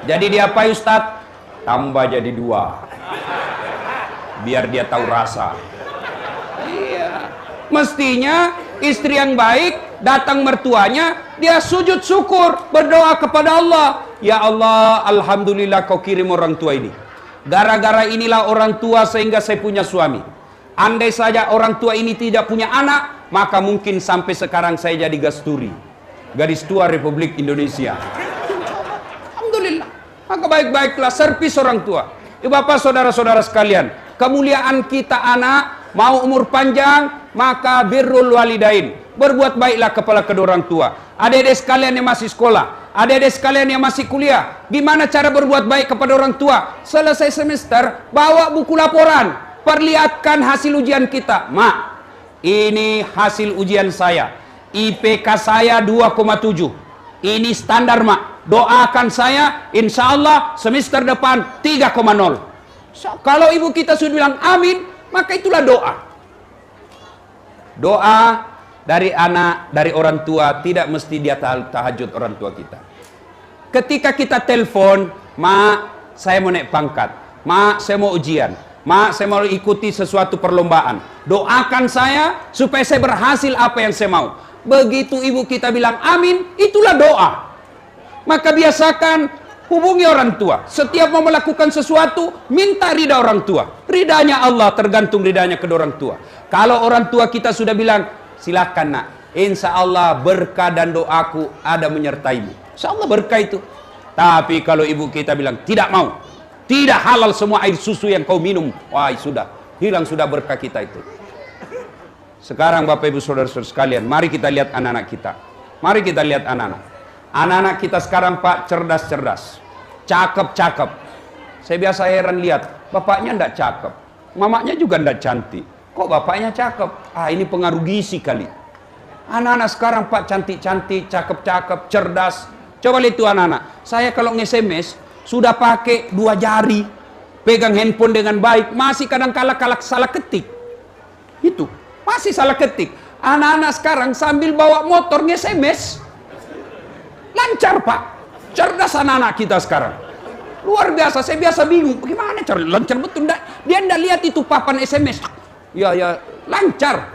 Jadi dia apa, Ustadz? Tambah jadi 2. Biar dia tahu rasa. Iya. Mestinya istri yang baik, datang mertuanya, dia sujud syukur, berdoa kepada Allah. Ya Allah, alhamdulillah kau kirim orang tua ini. Gara-gara inilah orang tua sehingga saya punya suami. Andai saja orang tua ini tidak punya anak, maka mungkin sampai sekarang saya jadi gasturi, gadis tua Republik Indonesia. Alhamdulillah. Maka baik-baiklah servis orang tua. Bapak saudara-saudara sekalian, kemuliaan kita anak, mau umur panjang, maka birrul walidain, berbuat baiklah kepada kedua orang tua. Adik-adik sekalian yang masih sekolah, adik-adik sekalian yang masih kuliah, gimana cara berbuat baik kepada orang tua? Selesai semester, bawa buku laporan, perlihatkan hasil ujian kita. Mak, ini hasil ujian saya, IPK saya 2,7. Ini standar, mak. Doakan saya, insya Allah semester depan 3,0. Kalau ibu kita sudah bilang amin, maka itulah doa. Doa dari anak, dari orang tua, tidak mesti dia tahajud orang tua kita. Ketika kita telepon, mak, saya mau naik pangkat, mak, saya mau ujian, mak, saya mau ikuti sesuatu perlombaan, doakan saya supaya saya berhasil apa yang saya mau. Begitu ibu kita bilang amin, itulah doa. Maka biasakan hubungi orang tua. Setiap mau melakukan sesuatu, minta ridha orang tua. Ridhanya Allah tergantung ridhanya kedua orang tua. Kalau orang tua kita sudah bilang, silakan nak, insya Allah berkah dan doaku ada menyertaimu, insya Allah berkah itu. Tapi kalau ibu kita bilang tidak mau, tidak halal semua air susu yang kau minum, wah sudah hilang sudah berkah kita itu. Sekarang Bapak Ibu Saudara-saudara sekalian, mari kita lihat anak-anak kita. Mari kita lihat anak-anak. Anak-anak kita sekarang, Pak, cerdas-cerdas, cakep-cakep. Saya biasa heran lihat, bapaknya ndak cakep, mamanya juga ndak cantik. Kok bapaknya cakep? Ah, ini pengaruh gizi kali. Anak-anak sekarang, Pak, cantik-cantik, cakep-cakep, cerdas. Coba lihat itu anak-anak. Saya kalau nge-SMS sudah pakai 2 jari, pegang handphone dengan baik, masih kadang-kala salah ketik. Itu masih salah ketik. Anak-anak sekarang sambil bawa motor nge-SMS lancar, Pak. Cerdas anak-anak kita sekarang. Luar biasa. Saya biasa bingung, bagaimana cara lancar betul. Dia tidak lihat itu papan SMS. Ya, lancar.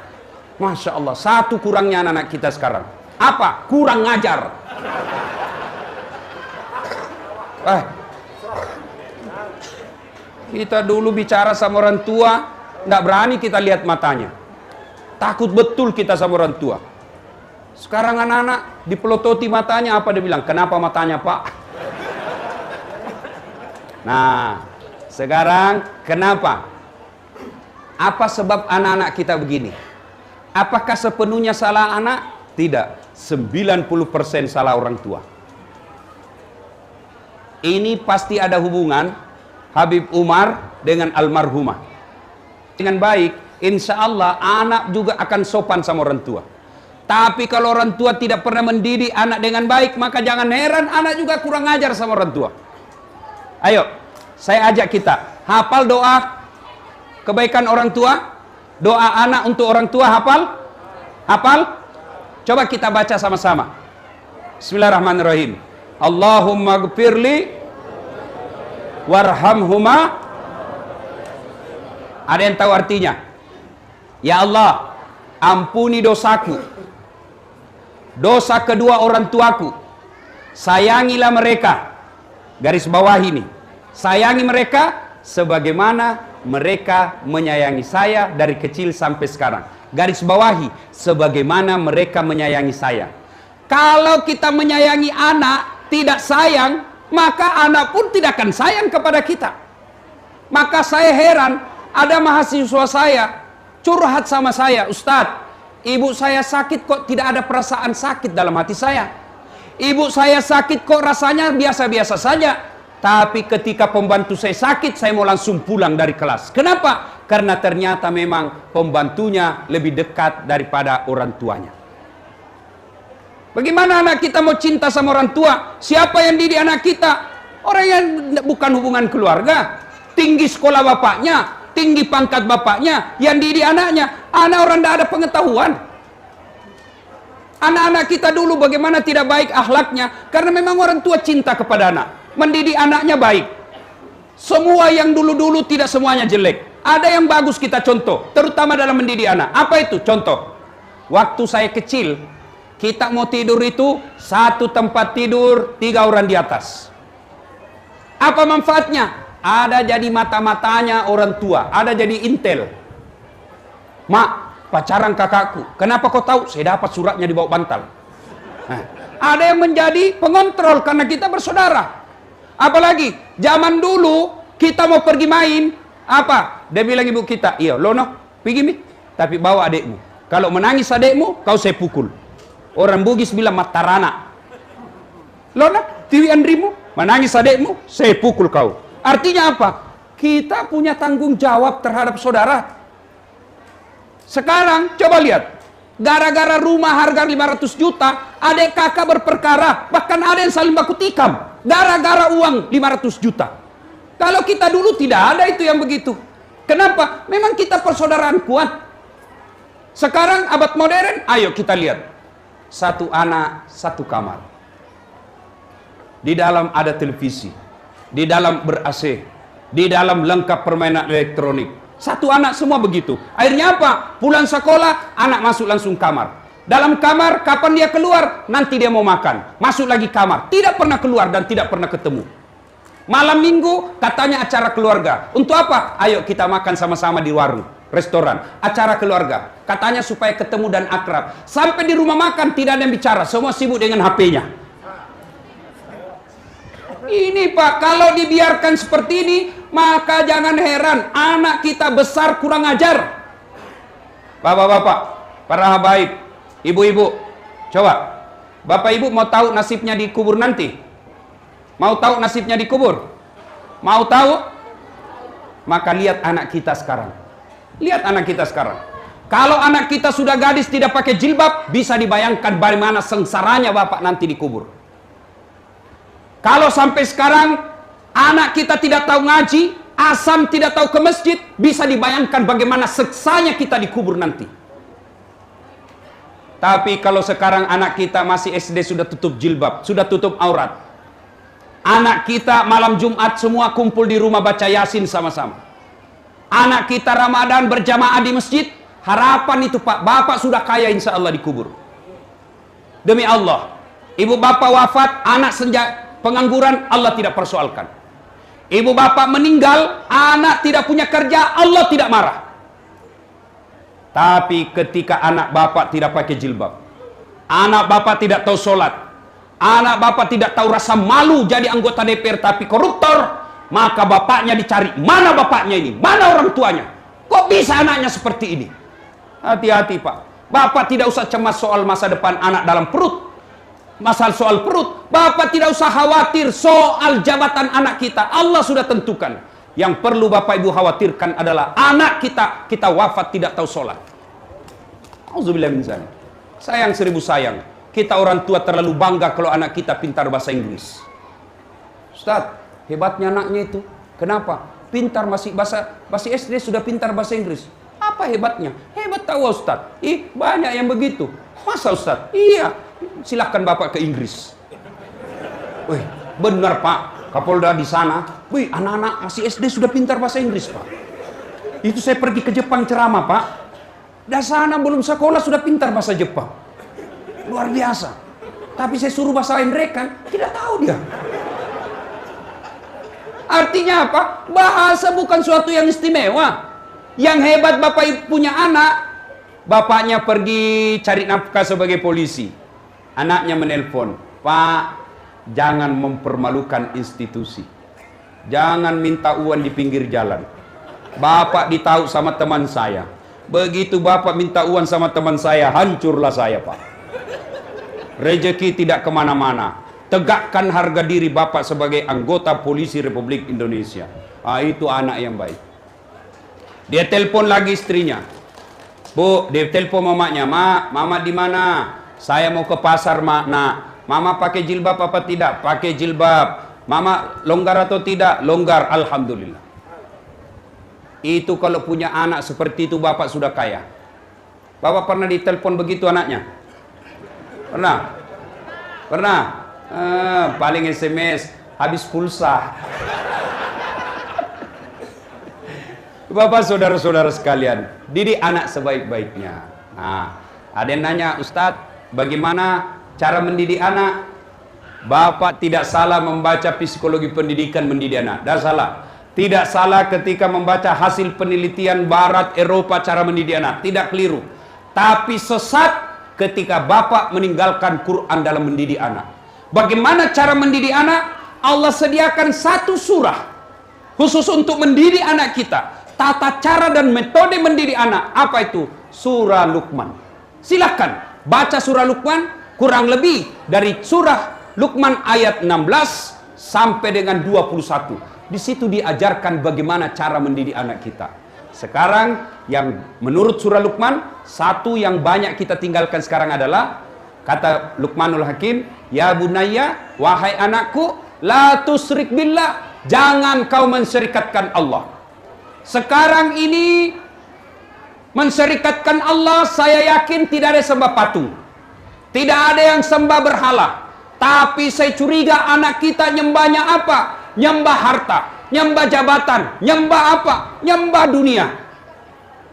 Masya Allah. Satu kurangnya anak-anak kita sekarang. Apa? Kurang ngajar. Kita dulu bicara sama orang tua, tidak berani kita lihat matanya. Takut betul kita sama orang tua. Sekarang anak-anak dipelototi matanya, apa dia bilang? Kenapa matanya, Pak? Nah, sekarang kenapa? Apa sebab anak-anak kita begini? Apakah sepenuhnya salah anak? Tidak. 90% salah orang tua. Ini pasti ada hubungan Habib Umar dengan almarhumah. Dengan baik, insya Allah anak juga akan sopan sama orang tua. Tapi kalau orang tua tidak pernah mendidik anak dengan baik, maka jangan heran anak juga kurang ajar sama orang tua. Ayo, saya ajak kita, hafal doa kebaikan orang tua, doa anak untuk orang tua, hafal? Hafal? Coba kita baca sama-sama. Bismillahirrahmanirrahim. Allahumma gfirli warhamhuma. Ada yang tahu artinya? Ya Allah, ampuni dosaku, dosa kedua orang tuaku, sayangilah mereka. Garis bawah ini, sayangi mereka sebagaimana mereka menyayangi saya dari kecil sampai sekarang. Garis bawahi, sebagaimana mereka menyayangi saya. Kalau kita menyayangi anak tidak sayang, maka anak pun tidak akan sayang kepada kita. Maka saya heran, ada mahasiswa saya curhat sama saya, Ustadz, ibu saya sakit kok tidak ada perasaan sakit dalam hati saya. Ibu saya sakit kok rasanya biasa-biasa saja. Tapi ketika pembantu saya sakit, saya mau langsung pulang dari kelas. Kenapa? Karena ternyata memang pembantunya lebih dekat daripada orang tuanya. Bagaimana anak kita mau cinta sama orang tua? Siapa yang didik anak kita? Orang yang bukan hubungan keluarga. Tinggi sekolah bapaknya, tinggi pangkat bapaknya, yang didik anaknya. Anak orang tidak ada pengetahuan. Anak-anak kita dulu bagaimana tidak baik akhlaknya, karena memang orang tua cinta kepada anak, mendidik anaknya baik. Semua yang dulu-dulu tidak semuanya jelek, ada yang bagus kita contoh, terutama dalam mendidik anak. Apa itu contoh? Waktu saya kecil, kita mau tidur itu satu tempat tidur 3 orang di atas. Apa manfaatnya? Ada jadi mata-matanya orang tua, ada jadi intel. Mak, pacaran kakakku. Kenapa kau tahu? Saya dapat suratnya di bawah bantal. Nah, ada yang menjadi pengontrol karena kita bersaudara. Apalagi zaman dulu kita mau pergi main, apa? Dia bilang ibu kita, iya, Lono, pergi mi, tapi bawa adekmu. Kalau menangis adekmu, kau saya pukul. Orang Bugis bilang matarana. Lono, tiwi andrimu, menangis adekmu, saya pukul kau. Artinya apa? Kita punya tanggung jawab terhadap saudara. Sekarang coba lihat, gara-gara rumah harga 500 juta, adik kakak berperkara, bahkan ada yang saling baku tikam, gara-gara uang 500 juta. Kalau kita dulu tidak ada itu yang begitu. Kenapa? Memang kita persaudaraan kuat. Sekarang abad modern, ayo kita lihat. Satu anak, satu kamar. Di dalam ada televisi, di dalam ber-AC, di dalam lengkap permainan elektronik. Satu anak semua begitu. Akhirnya apa? Pulang sekolah, anak masuk langsung kamar. Dalam kamar, kapan dia keluar? Nanti dia mau makan. Masuk lagi kamar. Tidak pernah keluar dan tidak pernah ketemu. Malam minggu, katanya acara keluarga. Untuk apa? Ayo kita makan sama-sama di warung, restoran. Acara keluarga. Katanya supaya ketemu dan akrab. Sampai di rumah makan, tidak ada yang bicara. Semua sibuk dengan HP-nya. Ini Pak, kalau dibiarkan seperti ini, maka jangan heran anak kita besar kurang ajar. Bapak-bapak, para habaib, ibu-ibu, coba, bapak ibu mau tahu nasibnya dikubur nanti? Mau tahu nasibnya dikubur? Mau tahu? Maka lihat anak kita sekarang. Lihat anak kita sekarang. Kalau anak kita sudah gadis tidak pakai jilbab, bisa dibayangkan bagaimana sengsaranya bapak nanti dikubur. Kalau sampai sekarang anak kita tidak tahu ngaji, asam tidak tahu ke masjid, bisa dibayangkan bagaimana seksanya kita dikubur nanti. Tapi kalau sekarang anak kita masih SD sudah tutup jilbab, sudah tutup aurat. Anak kita malam Jumat semua kumpul di rumah baca Yasin sama-sama. Anak kita Ramadan berjamaah di masjid, harapan itu Pak, bapak sudah kaya insya Allah dikubur. Demi Allah, ibu bapak wafat, anak pengangguran, Allah tidak persoalkan. Ibu bapak meninggal, anak tidak punya kerja, Allah tidak marah. Tapi ketika anak bapak tidak pakai jilbab, Anak bapak tidak tahu sholat, anak bapak tidak tahu rasa malu jadi anggota DPR tapi koruptor, maka bapaknya dicari. Mana bapaknya ini? Mana orang tuanya? Kok bisa anaknya seperti ini? Hati-hati Pak. Bapak tidak usah cemas soal masa depan anak dalam perut. Masalah soal perut, bapak tidak usah khawatir soal jabatan anak kita. Allah sudah tentukan. Yang perlu bapak ibu khawatirkan adalah anak kita wafat tidak tahu sholat. Auzubillah min zalik. Sayang seribu sayang. Kita orang tua terlalu bangga kalau anak kita pintar bahasa Inggris. Ustaz, hebatnya anaknya itu. Kenapa? Pintar masih SD sudah pintar bahasa Inggris. Apa hebatnya? Hebat tahu Ustaz. Banyak yang begitu. Masa Ustaz? Iya. Silahkan bapak ke Inggris. Wih, benar Pak. Kapolda di sana. Wih, anak-anak masih SD sudah pintar bahasa Inggris Pak. Itu saya pergi ke Jepang ceramah Pak. Dari sana belum sekolah sudah pintar bahasa Jepang. Luar biasa. Tapi saya suruh bahasain mereka, tidak tahu dia. Artinya apa? Bahasa bukan suatu yang istimewa. Yang hebat bapak punya anak. Bapaknya pergi cari nafkah sebagai polisi. Anaknya menelpon, Pak, jangan mempermalukan institusi. Jangan minta uang di pinggir jalan. Bapak ditahu sama teman saya. Begitu bapak minta uang sama teman saya, hancurlah saya Pak. Rezeki tidak kemana-mana. Tegakkan harga diri bapak sebagai anggota polisi Republik Indonesia. Itu anak yang baik. Dia telepon lagi istrinya. Bu, dia telepon mamanya, Mama di mana? Saya mau ke pasar, Nak. Mama pakai jilbab apa tidak? Pakai jilbab. Mama longgar atau tidak? Longgar, alhamdulillah. Itu kalau punya anak seperti itu bapak sudah kaya. Bapak pernah ditelepon begitu anaknya? Pernah? Pernah? Paling SMS habis pulsa. Bapak saudara-saudara sekalian, didik anak sebaik-baiknya. Nah, ada yang nanya, Ustadz, bagaimana cara mendidik anak? Bapak tidak salah membaca psikologi pendidikan mendidik anak. Tidak salah. Tidak salah ketika membaca hasil penelitian Barat, Eropa cara mendidik anak. Tidak keliru. Tapi sesat ketika bapak meninggalkan Quran dalam mendidik anak. Bagaimana cara mendidik anak? Allah sediakan satu surah khusus untuk mendidik anak kita. Tata cara dan metode mendidik anak. Apa itu? Surah Luqman. Silahkan baca surah Luqman kurang lebih dari surah Luqman ayat 16 sampai dengan 21. Di situ diajarkan bagaimana cara mendidik anak kita. Sekarang yang menurut surah Luqman, satu yang banyak kita tinggalkan sekarang adalah kata Luqmanul Hakim, ya bunayya, wahai anakku, la tusyrik billah, jangan kau mensyirikatkan Allah. Sekarang ini mensyirikatkan Allah, saya yakin tidak ada sembah patung, tidak ada yang sembah berhala. Tapi saya curiga anak kita nyembahnya apa? Nyembah harta, nyembah jabatan, nyembah apa? Nyembah dunia.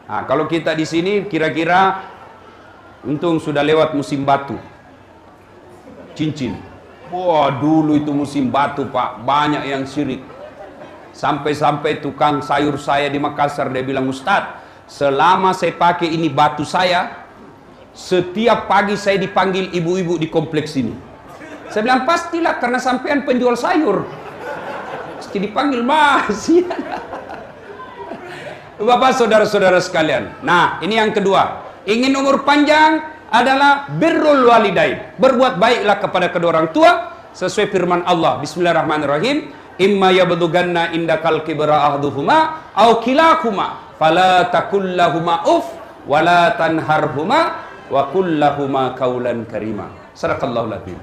Nah, kalau kita di sini kira-kira untung sudah lewat musim batu. Cincin. Wah, dulu itu musim batu, Pak. Banyak yang syirik. Sampai-sampai tukang sayur saya di Makassar dia bilang, Ustadz, selama saya pakai ini batu saya, setiap pagi saya dipanggil ibu-ibu di kompleks ini. Saya bilang, pastilah karena sampean penjual sayur. Pasti dipanggil masih. Bapak saudara-saudara sekalian. Nah, ini yang kedua. Ingin umur panjang adalah birrul walidain. Berbuat baiklah kepada kedua orang tua sesuai firman Allah. Bismillahirrahmanirrahim. Imma yablughanna indakal kibra ahduhuma aw kilahuma fala taqul lahumā uff wa la tanharhuma wa qul lahumā qawlan karima. Shadaqallahul azim.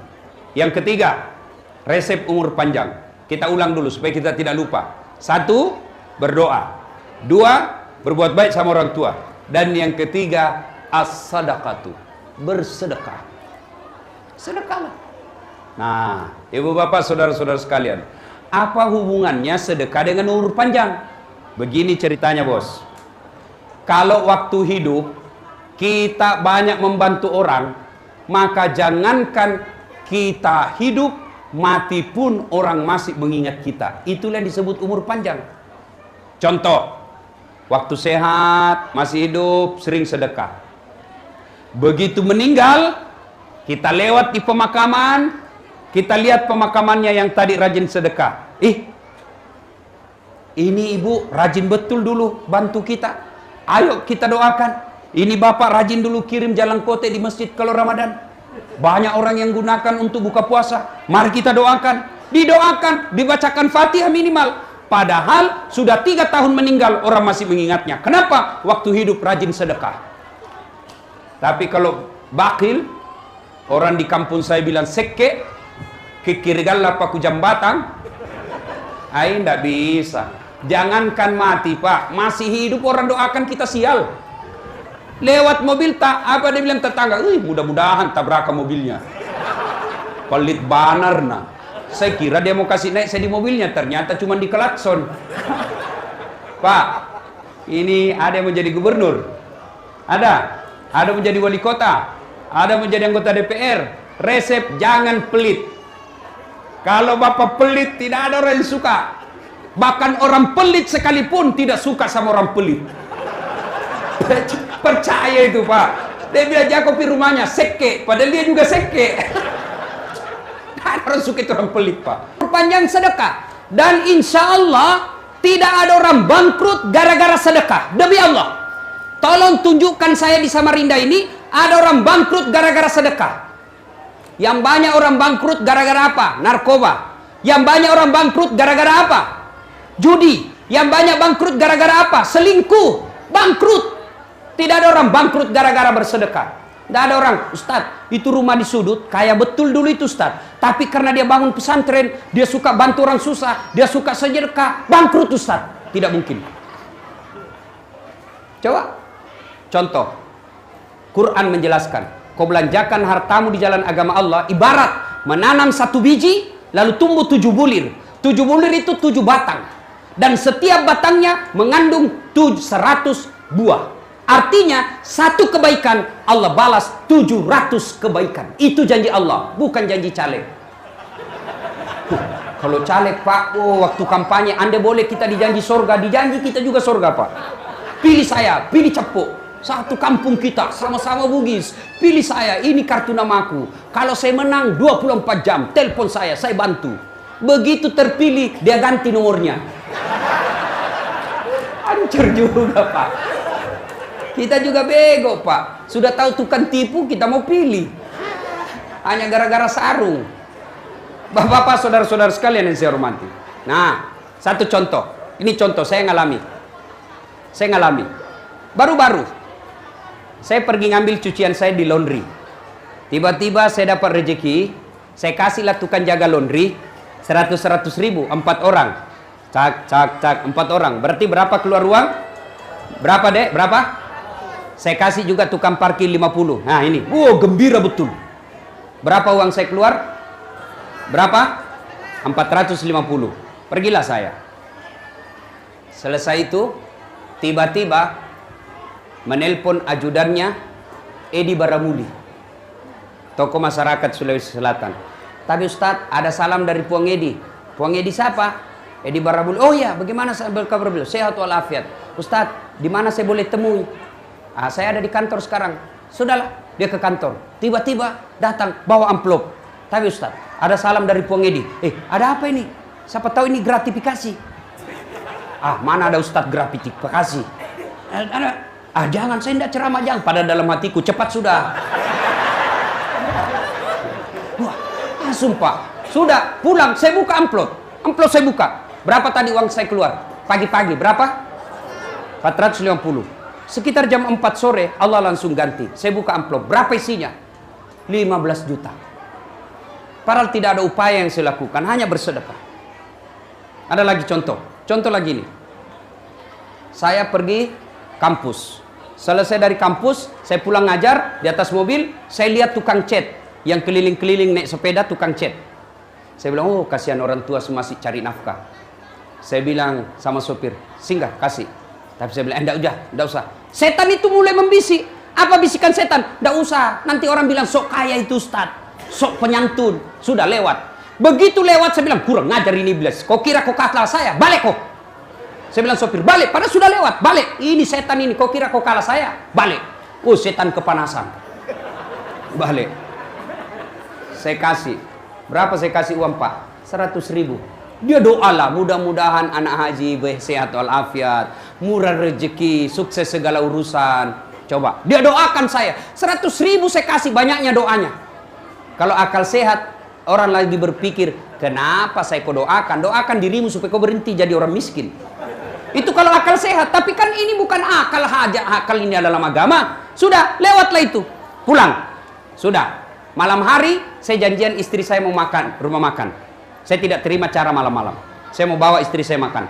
Yang ketiga, resep umur panjang. Kita ulang dulu supaya kita tidak lupa. Satu, berdoa. Dua, berbuat baik sama orang tua. Dan yang ketiga, as-sadaqatu, bersedekah. Sedekahlah. Nah, ibu bapak saudara-saudara sekalian, apa hubungannya sedekah dengan umur panjang? Begini ceritanya bos. Kalau waktu hidup kita banyak membantu orang, maka jangankan kita hidup, mati pun orang masih mengingat kita. Itulah yang disebut umur panjang. Contoh, waktu sehat, masih hidup, sering sedekah. Begitu meninggal, Kita lewat di pemakaman, kita lihat pemakamannya yang tadi rajin sedekah. Ini ibu rajin betul dulu bantu kita. Ayo kita doakan. Ini bapak rajin dulu kirim jalan kote di masjid kalau Ramadan. Banyak orang yang gunakan untuk buka puasa. Mari kita doakan. Didoakan, dibacakan Fatihah minimal. Padahal sudah 3 tahun meninggal, orang masih mengingatnya. Kenapa? Waktu hidup rajin sedekah. Tapi kalau bakil, orang di kampung saya bilang sekke, kikirigalla paku jambatan. Tidak bisa. Jangankan mati pak, masih hidup orang doakan kita sial. Lewat mobil tak, apa dia bilang tetangga, mudah-mudahan tabrakan mobilnya. Pelit banar nah. Saya kira dia mau kasih naik saya di mobilnya, ternyata cuma di klakson. Pak, ini ada yang menjadi gubernur, ada menjadi wali kota, ada menjadi anggota DPR. Resep jangan pelit. Kalau bapak pelit tidak ada orang yang suka. Bahkan orang pelit sekalipun tidak suka sama orang pelit. Percaya itu pak. Dia bilang Jakob di rumahnya seke, padahal dia juga seke. Orang suka itu orang pelit pak. Panjang sedekah. Dan insya Allah tidak ada orang bangkrut gara-gara sedekah. Demi Allah. Tolong tunjukkan saya di Samarinda ini ada orang bangkrut gara-gara sedekah. Yang banyak orang bangkrut gara-gara apa? Narkoba. Yang banyak orang bangkrut gara-gara apa? Judi. Yang banyak bangkrut gara-gara apa? Selingkuh. Bangkrut. Tidak ada orang bangkrut gara-gara bersedekah. Tidak ada orang, Ustadz, itu rumah di sudut, kaya betul dulu itu Ustadz. Tapi karena dia bangun pesantren, dia suka bantu orang susah, dia suka sedekah, bangkrut Ustadz. Tidak mungkin. Coba. Contoh. Quran menjelaskan, kau belanjakan hartamu di jalan agama Allah, ibarat menanam 1 biji, lalu tumbuh 7 bulir. 7 bulir itu 7 batang. Dan setiap batangnya mengandung 100 buah. Artinya 1 kebaikan Allah balas 700 kebaikan. Itu janji Allah, bukan janji caleg. Kalau caleg pak, waktu kampanye Anda boleh kita dijanji surga, dijanji kita juga surga pak. Pilih saya, pilih Cepu. Satu kampung kita, sama-sama Bugis. Pilih saya, ini kartu namaku. Kalau saya menang 24 jam, telepon saya bantu. Begitu terpilih, dia ganti nomornya. Hancur juga pak. Kita juga bego pak. Sudah tahu tukang tipu, kita mau pilih. Hanya gara-gara sarung. Bapak-bapak, saudara-saudara sekalian yang saya hormati. Nah, satu contoh. Ini contoh, saya ngalami. Baru-baru. Saya pergi ngambil cucian saya di laundry. Tiba-tiba saya dapat rezeki. Saya kasihlah tukang jaga laundry. 100 ribu, 4 orang. Cak, 4 orang. Berarti berapa keluar uang? Berapa dek? Berapa? Saya kasih juga tukang parkir 50. Nah ini, gembira betul. Berapa uang saya keluar? Berapa? 450. Pergilah saya. Selesai itu, tiba-tiba menelpon ajudannya Edi Baramuli, tokoh masyarakat Sulawesi Selatan. Tapi Ustadz, ada salam dari Puang Edi. Puang Edi siapa? Edi Baramuli. Oh ya, bagaimana kabar beliau? Sehat walafiat. Ustadz, di mana saya boleh temui? Saya ada di kantor sekarang. Sudahlah, dia ke kantor. Tiba-tiba datang bawa amplop. Tapi Ustaz, ada salam dari Puang Edi. Ada apa ini? Siapa tahu ini gratifikasi. Mana ada Ustaz gratifikasi? Jangan, saya tidak ceramah jangan. Pada dalam hatiku, cepat sudah. Sumpah. Sudah, pulang, saya buka amplop. Amplop saya buka. Berapa tadi uang saya keluar? Pagi-pagi, berapa? 450. Sekitar jam 4 sore, Allah langsung ganti. Saya buka amplop. Berapa isinya? 15 juta. Padahal tidak ada upaya yang saya lakukan. Hanya bersedekah. Ada lagi contoh. Contoh lagi nih. Saya pergi kampus. Selesai dari kampus, saya pulang ngajar. Di atas mobil, saya lihat tukang cat. Yang keliling-keliling naik sepeda, tukang cat. Saya bilang, kasihan orang tua masih cari nafkah. Saya bilang sama sopir, singgah, kasih. Tapi saya bilang, enggak usah. Setan itu mulai membisik. Apa bisikan setan? Enggak usah. Nanti orang bilang, sok kaya itu Ustaz. Sok penyantun. Sudah lewat. Begitu lewat, saya bilang, kurang ngajar ini iblis. Kau kira kau kalah saya? Balik kau. Saya bilang, sopir, balik. Padahal sudah lewat. Balik. Ini setan ini. Kau kira kau kalah saya? Balik. Setan kepanasan. Balik. saya kasih. Berapa saya kasih uang Pak? 100.000. Dia doalah, mudah-mudahan anak haji sehat walafiat, murah rezeki, sukses segala urusan. Coba, dia doakan saya. 100.000 saya kasih, banyaknya doanya. Kalau akal sehat, orang lagi berpikir, kenapa saya kau doakan? Doakan dirimu supaya kau berhenti jadi orang miskin. Itu kalau akal sehat. Tapi kan ini bukan akal hajat. Akal ini adalah agama. Sudah, lewatlah itu. Pulang. Sudah. Malam hari, saya janjian istri saya mau makan, rumah makan. Saya tidak terima cara malam-malam. Saya mau bawa istri saya makan.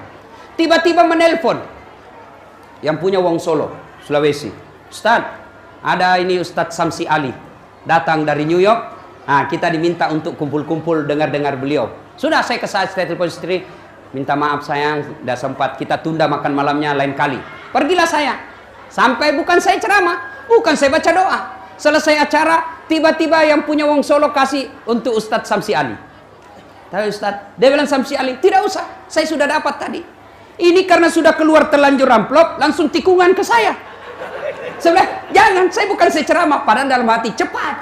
Tiba-tiba menelpon. Yang punya Wong Solo, Sulawesi. Ustaz, ada ini Ustadz Samsi Ali. Datang dari New York. Nah, kita diminta untuk kumpul-kumpul dengar-dengar beliau. Sudah, saya telepon istri. Minta maaf sayang, tidak sempat. Kita tunda makan malamnya lain kali. Pergilah saya. Sampai bukan saya ceramah, bukan saya baca doa. Selesai acara, tiba-tiba yang punya Wong Solo kasih untuk Ustadz Samsi Ali. Tahu Ustadz? Dia bilang Samsi Ali, tidak usah. Saya sudah dapat tadi. Ini karena sudah keluar terlanjur amplop, langsung tikungan ke saya. Saya bilang, jangan, saya bukan saya ceramah. Padahal dalam hati, cepat.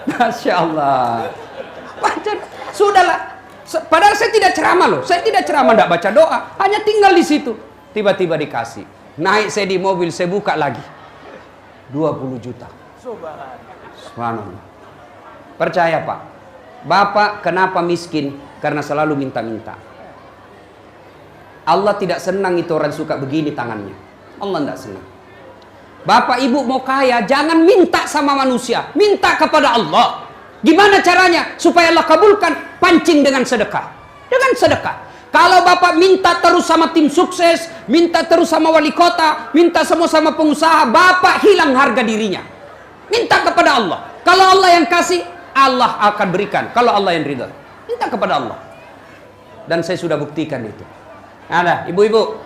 Masya Allah. Sudahlah. Padahal saya tidak ceramah loh. Saya tidak ceramah, tidak baca doa. Hanya tinggal di situ. Tiba-tiba dikasih. Naik saya di mobil, saya buka lagi. 20 juta. Subhanallah. Percaya Pak. Bapak kenapa miskin? Karena selalu minta-minta. Allah tidak senang itu orang suka begini tangannya. Allah tidak senang. Bapak ibu mau kaya, jangan minta sama manusia. Minta kepada Allah. Gimana caranya? Supaya Allah kabulkan. Pancing dengan sedekah. Dengan sedekah. Kalau bapak minta terus sama tim sukses, minta terus sama wali kota, minta semua sama pengusaha, bapak hilang harga dirinya. Minta kepada Allah. Kalau Allah yang kasih, Allah akan berikan. Kalau Allah yang ridha, minta kepada Allah. Dan saya sudah buktikan itu. Ada, ibu-ibu.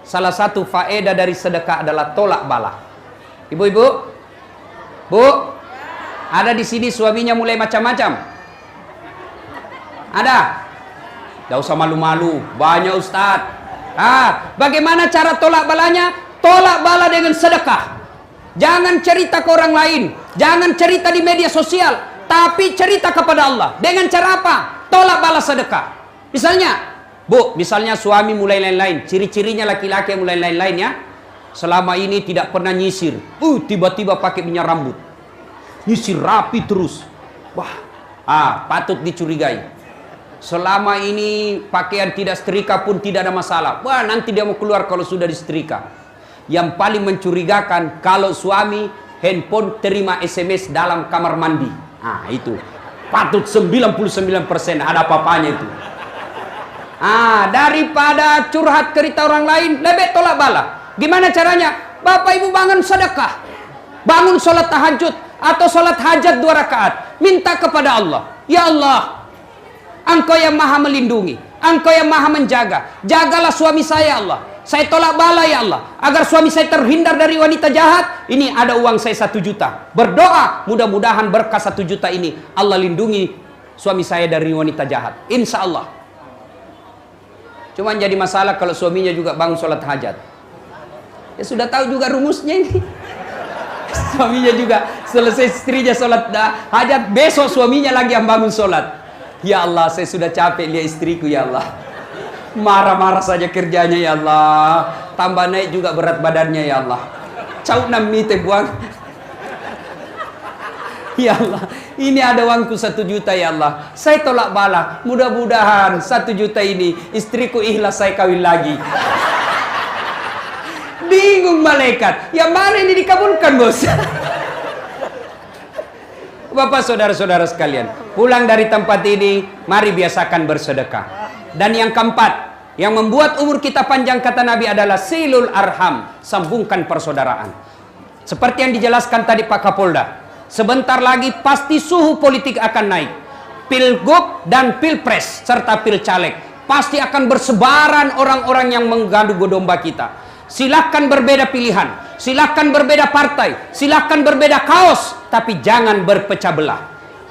Salah satu faedah dari sedekah adalah tolak bala. Ibu-ibu, Bu, ada di sini suaminya mulai macam-macam. Ada. Tidak usah malu-malu, banyak Ustadz. Bagaimana cara tolak balanya? Tolak bala dengan sedekah. Jangan cerita ke orang lain, jangan cerita di media sosial, tapi cerita kepada Allah. Dengan cara apa? Tolak bala sedekah. Misalnya, Bu, misalnya suami mulai lain-lain, ciri-cirinya laki-laki yang mulai lain-lain ya. Selama ini tidak pernah nyisir. Tiba-tiba pakai minyak rambut. Nyisir rapi terus. Wah, patut dicurigai. Selama ini pakaian tidak setrika pun tidak ada masalah. Wah, nanti dia mau keluar kalau sudah disetrika. Yang paling mencurigakan kalau suami handphone terima SMS dalam kamar mandi. Itu. Patut 99% ada apa-apanya itu. Daripada curhat cerita orang lain, lebih tolak bala. Gimana caranya? Bapak ibu bangun sedekah. Bangun sholat tahajud atau sholat hajat 2 rakaat. Minta kepada Allah. Ya Allah, Engkau yang maha melindungi, Engkau yang maha menjaga. Jagalah suami saya Allah. Saya tolak bala ya Allah, agar suami saya terhindar dari wanita jahat. Ini ada uang saya 1 juta. Berdoa, mudah-mudahan berkah 1 juta ini Allah lindungi suami saya dari wanita jahat. Insya Allah. Cuman jadi masalah kalau suaminya juga bangun sholat hajat. Ya sudah tahu juga rumusnya ini. Suaminya juga selesai istrinya sholat hajat, besok suaminya lagi yang bangun sholat. Ya Allah, saya sudah capek lihat istriku ya Allah. Marah-marah saja kerjanya ya Allah. Tambah naik juga berat badannya ya Allah. Cau namite buang. Ya Allah, ini ada uangku 1 juta ya Allah. Saya tolak bala. Mudah-mudahan 1 juta ini istriku ikhlas saya kawin lagi. Bingung malaikat. Yang mana ini dikabulkan bos? Bapak saudara-saudara sekalian, pulang dari tempat ini, mari biasakan bersedekah. Dan yang keempat, yang membuat umur kita panjang kata Nabi adalah silul arham, sambungkan persaudaraan. Seperti yang dijelaskan tadi Pak Kapolda, sebentar lagi pasti suhu politik akan naik. Pilgub dan pilpres serta pilcaleg pasti akan bersebaran orang-orang yang menggadu domba kita. Silahkan berbeda pilihan, silahkan berbeda partai, silahkan berbeda kaos, tapi jangan berpecah belah.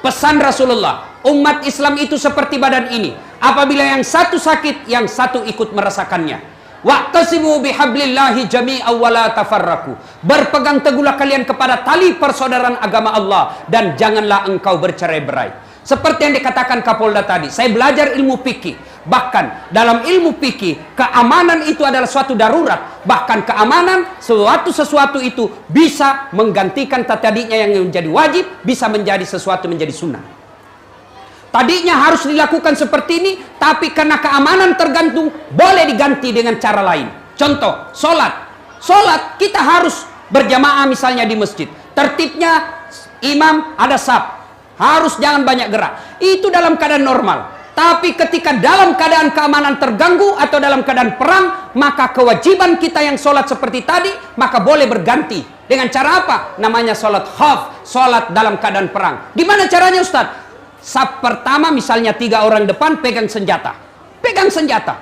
Pesan Rasulullah, umat Islam itu seperti badan ini. Apabila yang satu sakit, yang satu ikut merasakannya. Wa'tasimu bihablillahi jami'an wa la tafarraqu. Berpegang teguhlah kalian kepada tali persaudaraan agama Allah dan janganlah engkau bercerai-berai. Seperti yang dikatakan Kapolda tadi, saya belajar ilmu fikih. Bahkan dalam ilmu fikih, keamanan itu adalah suatu darurat. Bahkan keamanan sesuatu itu bisa menggantikan tadinya yang menjadi wajib, bisa menjadi sesuatu menjadi sunnah. Tadinya harus dilakukan seperti ini, tapi karena keamanan tergantung, boleh diganti dengan cara lain. Contoh, sholat. Sholat kita harus berjamaah misalnya di masjid. Tertibnya imam ada saf. Harus jangan banyak gerak. Itu dalam keadaan normal. Tapi ketika dalam keadaan keamanan terganggu atau dalam keadaan perang, maka kewajiban kita yang sholat seperti tadi, maka boleh berganti. Dengan cara apa? Namanya sholat khawf, sholat dalam keadaan perang. Gimana caranya Ustaz? Saf pertama misalnya 3 orang depan pegang senjata. Pegang senjata.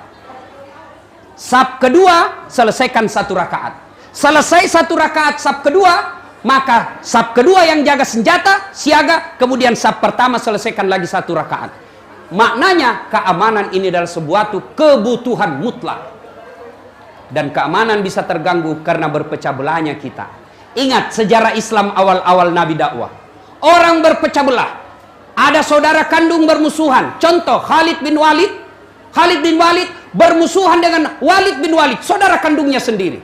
Saf kedua selesaikan 1 rakaat. Selesai 1 rakaat saf kedua, maka saf kedua yang jaga senjata, siaga, kemudian saf pertama selesaikan lagi 1 rakaat. Maknanya keamanan ini adalah sebuah kebutuhan mutlak. Dan keamanan bisa terganggu karena berpecah belahnya kita. Ingat sejarah Islam awal-awal Nabi dakwah. Orang berpecah belah. Ada saudara kandung bermusuhan. Contoh Khalid bin Walid. Khalid bin Walid bermusuhan dengan Walid bin Walid, saudara kandungnya sendiri.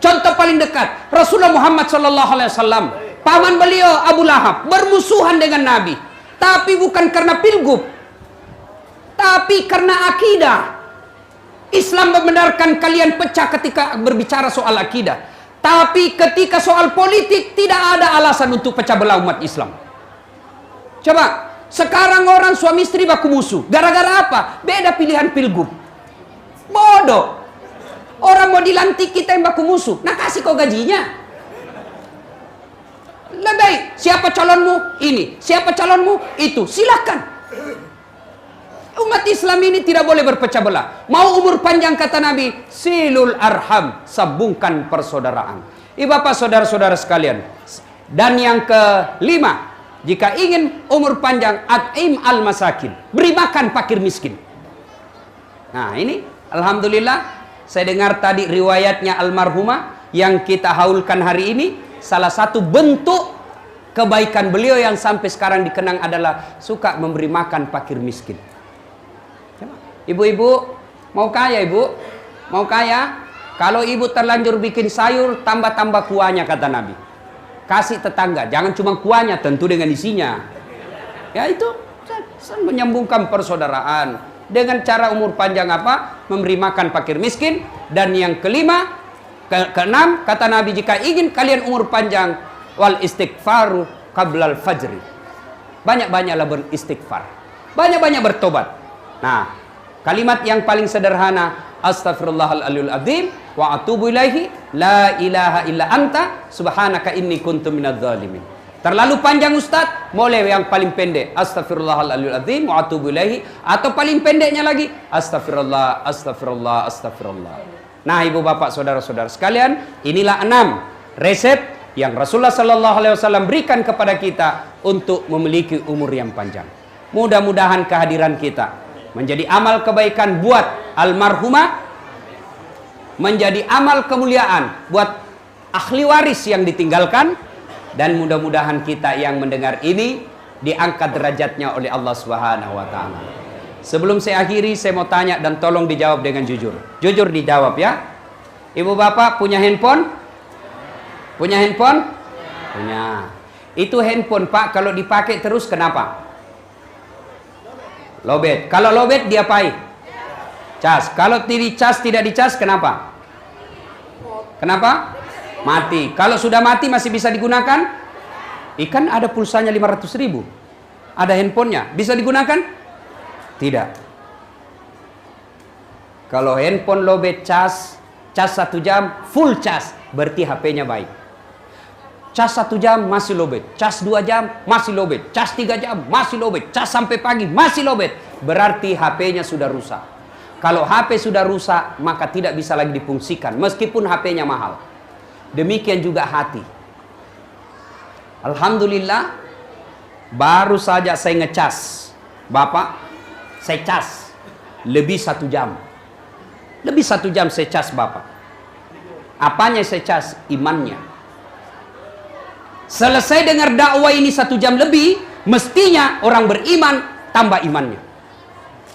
Contoh paling dekat, Rasulullah Muhammad SAW, paman beliau Abu Lahab bermusuhan dengan Nabi, tapi bukan karena pilgub, tapi karena akidah. Islam membenarkan kalian pecah ketika berbicara soal akidah, tapi ketika soal politik tidak ada alasan untuk pecah belah umat Islam. Coba, sekarang orang suami istri baku musuh, gara-gara apa? Beda pilihan pilgub. Bodoh. Orang mau dilantik kita yang baku musuh. Nah kasih kau gajinya. Lebih siapa calonmu? Ini. Siapa calonmu? Itu. Silakan. Umat Islam ini tidak boleh berpecah belah. Mau umur panjang kata Nabi, silul arham, sambungkan persaudaraan. Bapak saudara-saudara sekalian. Dan yang kelima, jika ingin umur panjang, at'im al masakin, beri makan fakir miskin. Nah ini alhamdulillah. Saya dengar tadi riwayatnya almarhumah yang kita haulkan hari ini. Salah satu bentuk kebaikan beliau yang sampai sekarang dikenang adalah suka memberi makan fakir miskin. Ibu-ibu mau kaya ibu? Mau kaya? Kalau ibu terlanjur bikin sayur, tambah-tambah kuahnya kata Nabi. Kasih tetangga, jangan cuma kuahnya, tentu dengan isinya. Ya itu menyambungkan persaudaraan. Dengan cara umur panjang apa? Memberi makan fakir miskin. Dan yang kelima, keenam, kata Nabi, jika ingin kalian umur panjang, wal istighfaru qablal fajri. Banyak-banyaklah beristighfar. Banyak-banyak bertobat. Nah, kalimat yang paling sederhana, astaghfirullahaladzim azim wa atubu ilaihi la ilaha illa anta subhanaka inni kuntu minadz zalimin. Terlalu panjang Ustaz, boleh yang paling pendek, astaghfirullahaladzim azim wa atubu ilaihi, atau paling pendeknya lagi, astagfirullah, astagfirullah, astagfirullah. Nah, ibu bapak saudara-saudara sekalian, inilah 6 resep yang Rasulullah SAW berikan kepada kita untuk memiliki umur yang panjang. Mudah-mudahan kehadiran kita menjadi amal kebaikan buat almarhumah, menjadi amal kemuliaan buat ahli waris yang ditinggalkan, dan mudah-mudahan kita yang mendengar ini diangkat derajatnya oleh Allah Subhanahu wa taala. Sebelum saya akhiri, saya mau tanya dan tolong dijawab dengan jujur. Jujur dijawab ya. Ibu bapak punya handphone? Punya handphone? Punya. Itu handphone Pak kalau dipakai terus kenapa? Lobet. Kalau lobet diapain? Cas. Kalau dicas tidak dicas kenapa? Kenapa? Mati. Kalau sudah mati masih bisa digunakan? Ikan ada pulsanya 500.000. Ada handphonenya. Bisa digunakan? Tidak. Kalau handphone lobet cas 1 jam, full cas, berarti HP-nya baik. Cas 1 jam masih lobet, cas 2 jam masih lobet, cas 3 jam masih lobet, cas sampai pagi masih lobet, berarti HP-nya sudah rusak. Kalau HP sudah rusak, maka tidak bisa lagi difungsikan, meskipun HP-nya mahal. Demikian juga hati. Alhamdulillah, baru saja saya ngecas. Bapak, saya cas lebih 1 jam. Lebih 1 jam saya cas Bapak. Apanya saya cas? Imannya. Selesai dengar dakwah ini 1 jam lebih, mestinya orang beriman tambah imannya.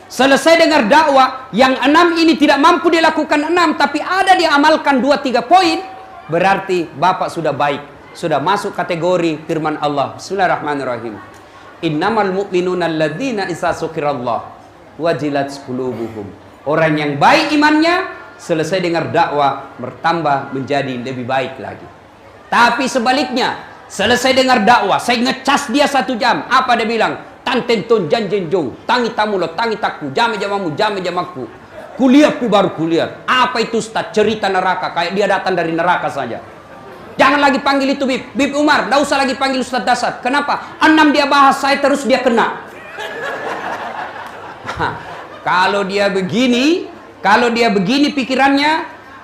Selesai dengar dakwah, yang 6 ini tidak mampu dilakukan 6, tapi ada diamalkan 2-3 poin, berarti Bapak sudah baik. Sudah masuk kategori firman Allah. Bismillahirrahmanirrahim. Innamal mu'minuna alladzina idza dzukirallah wajilat qulubuhum. Orang yang baik imannya, selesai dengar dakwah, bertambah menjadi lebih baik lagi. Tapi sebaliknya, selesai dengar dakwah, saya ngecas dia 1 jam. Apa dia bilang? Tantenton janjenjong, tangi tamulo, tangi takku, jame jamamu, jame jamaku. Kuliah pi baru kuliah. Apa itu Ustaz? Cerita neraka, kayak dia datang dari neraka saja. Jangan lagi panggil itu Bib Umar, tidak usah lagi panggil Ustaz Dasar. Kenapa? 6 dia bahas, saya terus dia kena. Kalau dia begini pikirannya,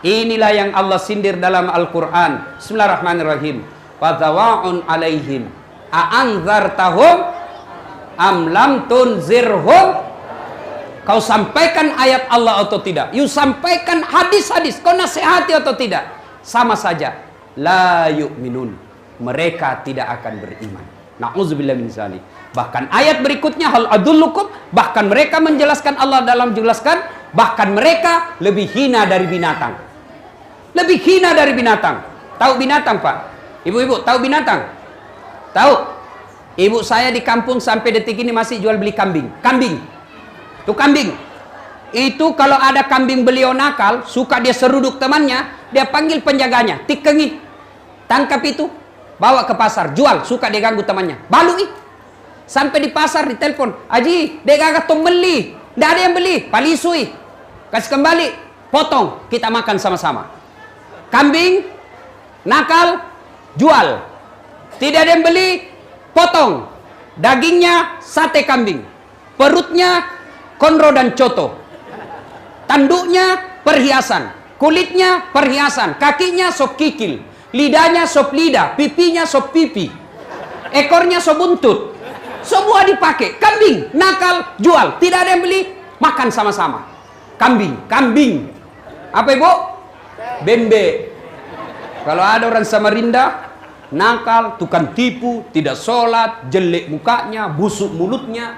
inilah yang Allah sindir dalam Al-Quran. Bismillahirrahmanirrahim. Fadawa'un alaihim a'anzartahum am lam tunzirhum. Kau sampaikan ayat Allah atau tidak? You sampaikan hadis-hadis, kau nasihati atau tidak? Sama saja. La yu'minun. Mereka tidak akan beriman. Na'udzubillah min zalik. Bahkan ayat berikutnya, hal adullukum, bahkan mereka menjelaskan Allah dalam jelaskan, bahkan mereka lebih hina dari binatang. Lebih hina dari binatang. Tahu binatang, Pak? Ibu-ibu, tahu binatang? Tahu? Ibu saya di kampung sampai detik ini masih jual beli kambing. Kambing. Itu kambing. Itu kalau ada kambing beliau nakal, suka dia seruduk temannya, dia panggil penjaganya, tikengi. Tangkap itu, bawa ke pasar, jual, suka dia ganggu temannya. Balui. Sampai di pasar ditelepon, Haji, dia gak beli, tidak ada yang beli, palisui, kasih kembali, potong, kita makan sama-sama. Kambing, nakal, jual, tidak ada yang beli, potong, dagingnya sate kambing, perutnya konro dan coto, tanduknya perhiasan, kulitnya perhiasan, kakinya sop kikil, lidahnya sop lidah, pipinya sop pipi, ekornya sop buntut. Semua dipakai. Kambing, nakal, jual. Tidak ada yang beli, makan sama-sama. Kambing, kambing. Apa ibu? Bembe. Kalau ada orang Samarinda, nakal, tukang tipu, tidak sholat, jelek mukanya, busuk mulutnya,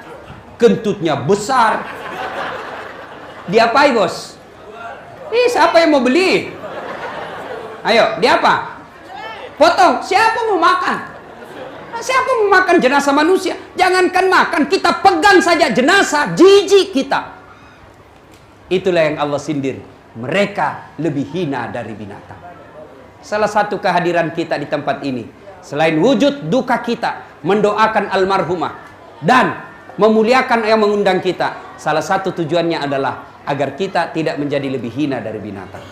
kentutnya besar. Diapai bos? Siapa yang mau beli? Ayo, diapa? Potong. Siapa mau makan? Siapa mau makan jenazah manusia? Jangankan makan, kita pegang saja jenazah, jijik kita. Itulah yang Allah sindir. Mereka lebih hina dari binatang. Salah satu kehadiran kita di tempat ini, selain wujud duka kita, mendoakan almarhumah dan memuliakan yang mengundang kita, salah satu tujuannya adalah agar kita tidak menjadi lebih hina dari binatang.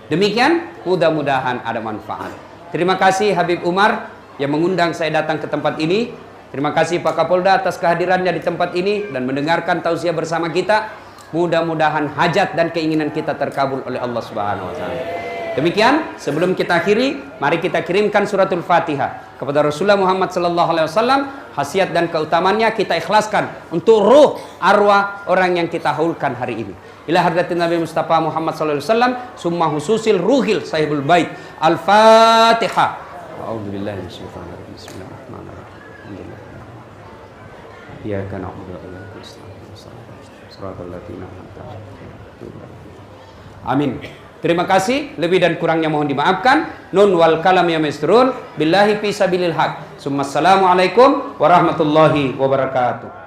Demikian, mudah-mudahan ada manfaat. Terima kasih Habib Umar yang mengundang saya datang ke tempat ini. Terima kasih Pak Kapolda atas kehadirannya di tempat ini dan mendengarkan tausiah bersama kita. Mudah-mudahan hajat dan keinginan kita terkabul oleh Allah Subhanahu wa taala. Demikian, sebelum kita akhiri, mari kita kirimkan suratul Fatihah kepada Rasulullah Muhammad sallallahu alaihi wasallam. Khasiat dan keutamannya kita ikhlaskan untuk ruh arwah orang yang kita haulkan hari ini. Ila hadratin Nabi Mustafa Muhammad sallallahu alaihi wasallam, summa hususil ruhil sahibul bait. Al-Fatihah. A'udzubillahi minasyaitonir rajim. Bismillahirrahmanirrahim. Alhamdulillah. Iyyaka na'budu wa iyyaka nasta'in. Shiratal ladzina an'amta 'alaihim. Amin. Terima kasih. Lebih dan kurangnya mohon dimaafkan. Nun wal kalam ya masrur. Billahi fi sabilil haq. Assalamualaikum warahmatullahi wabarakatuh.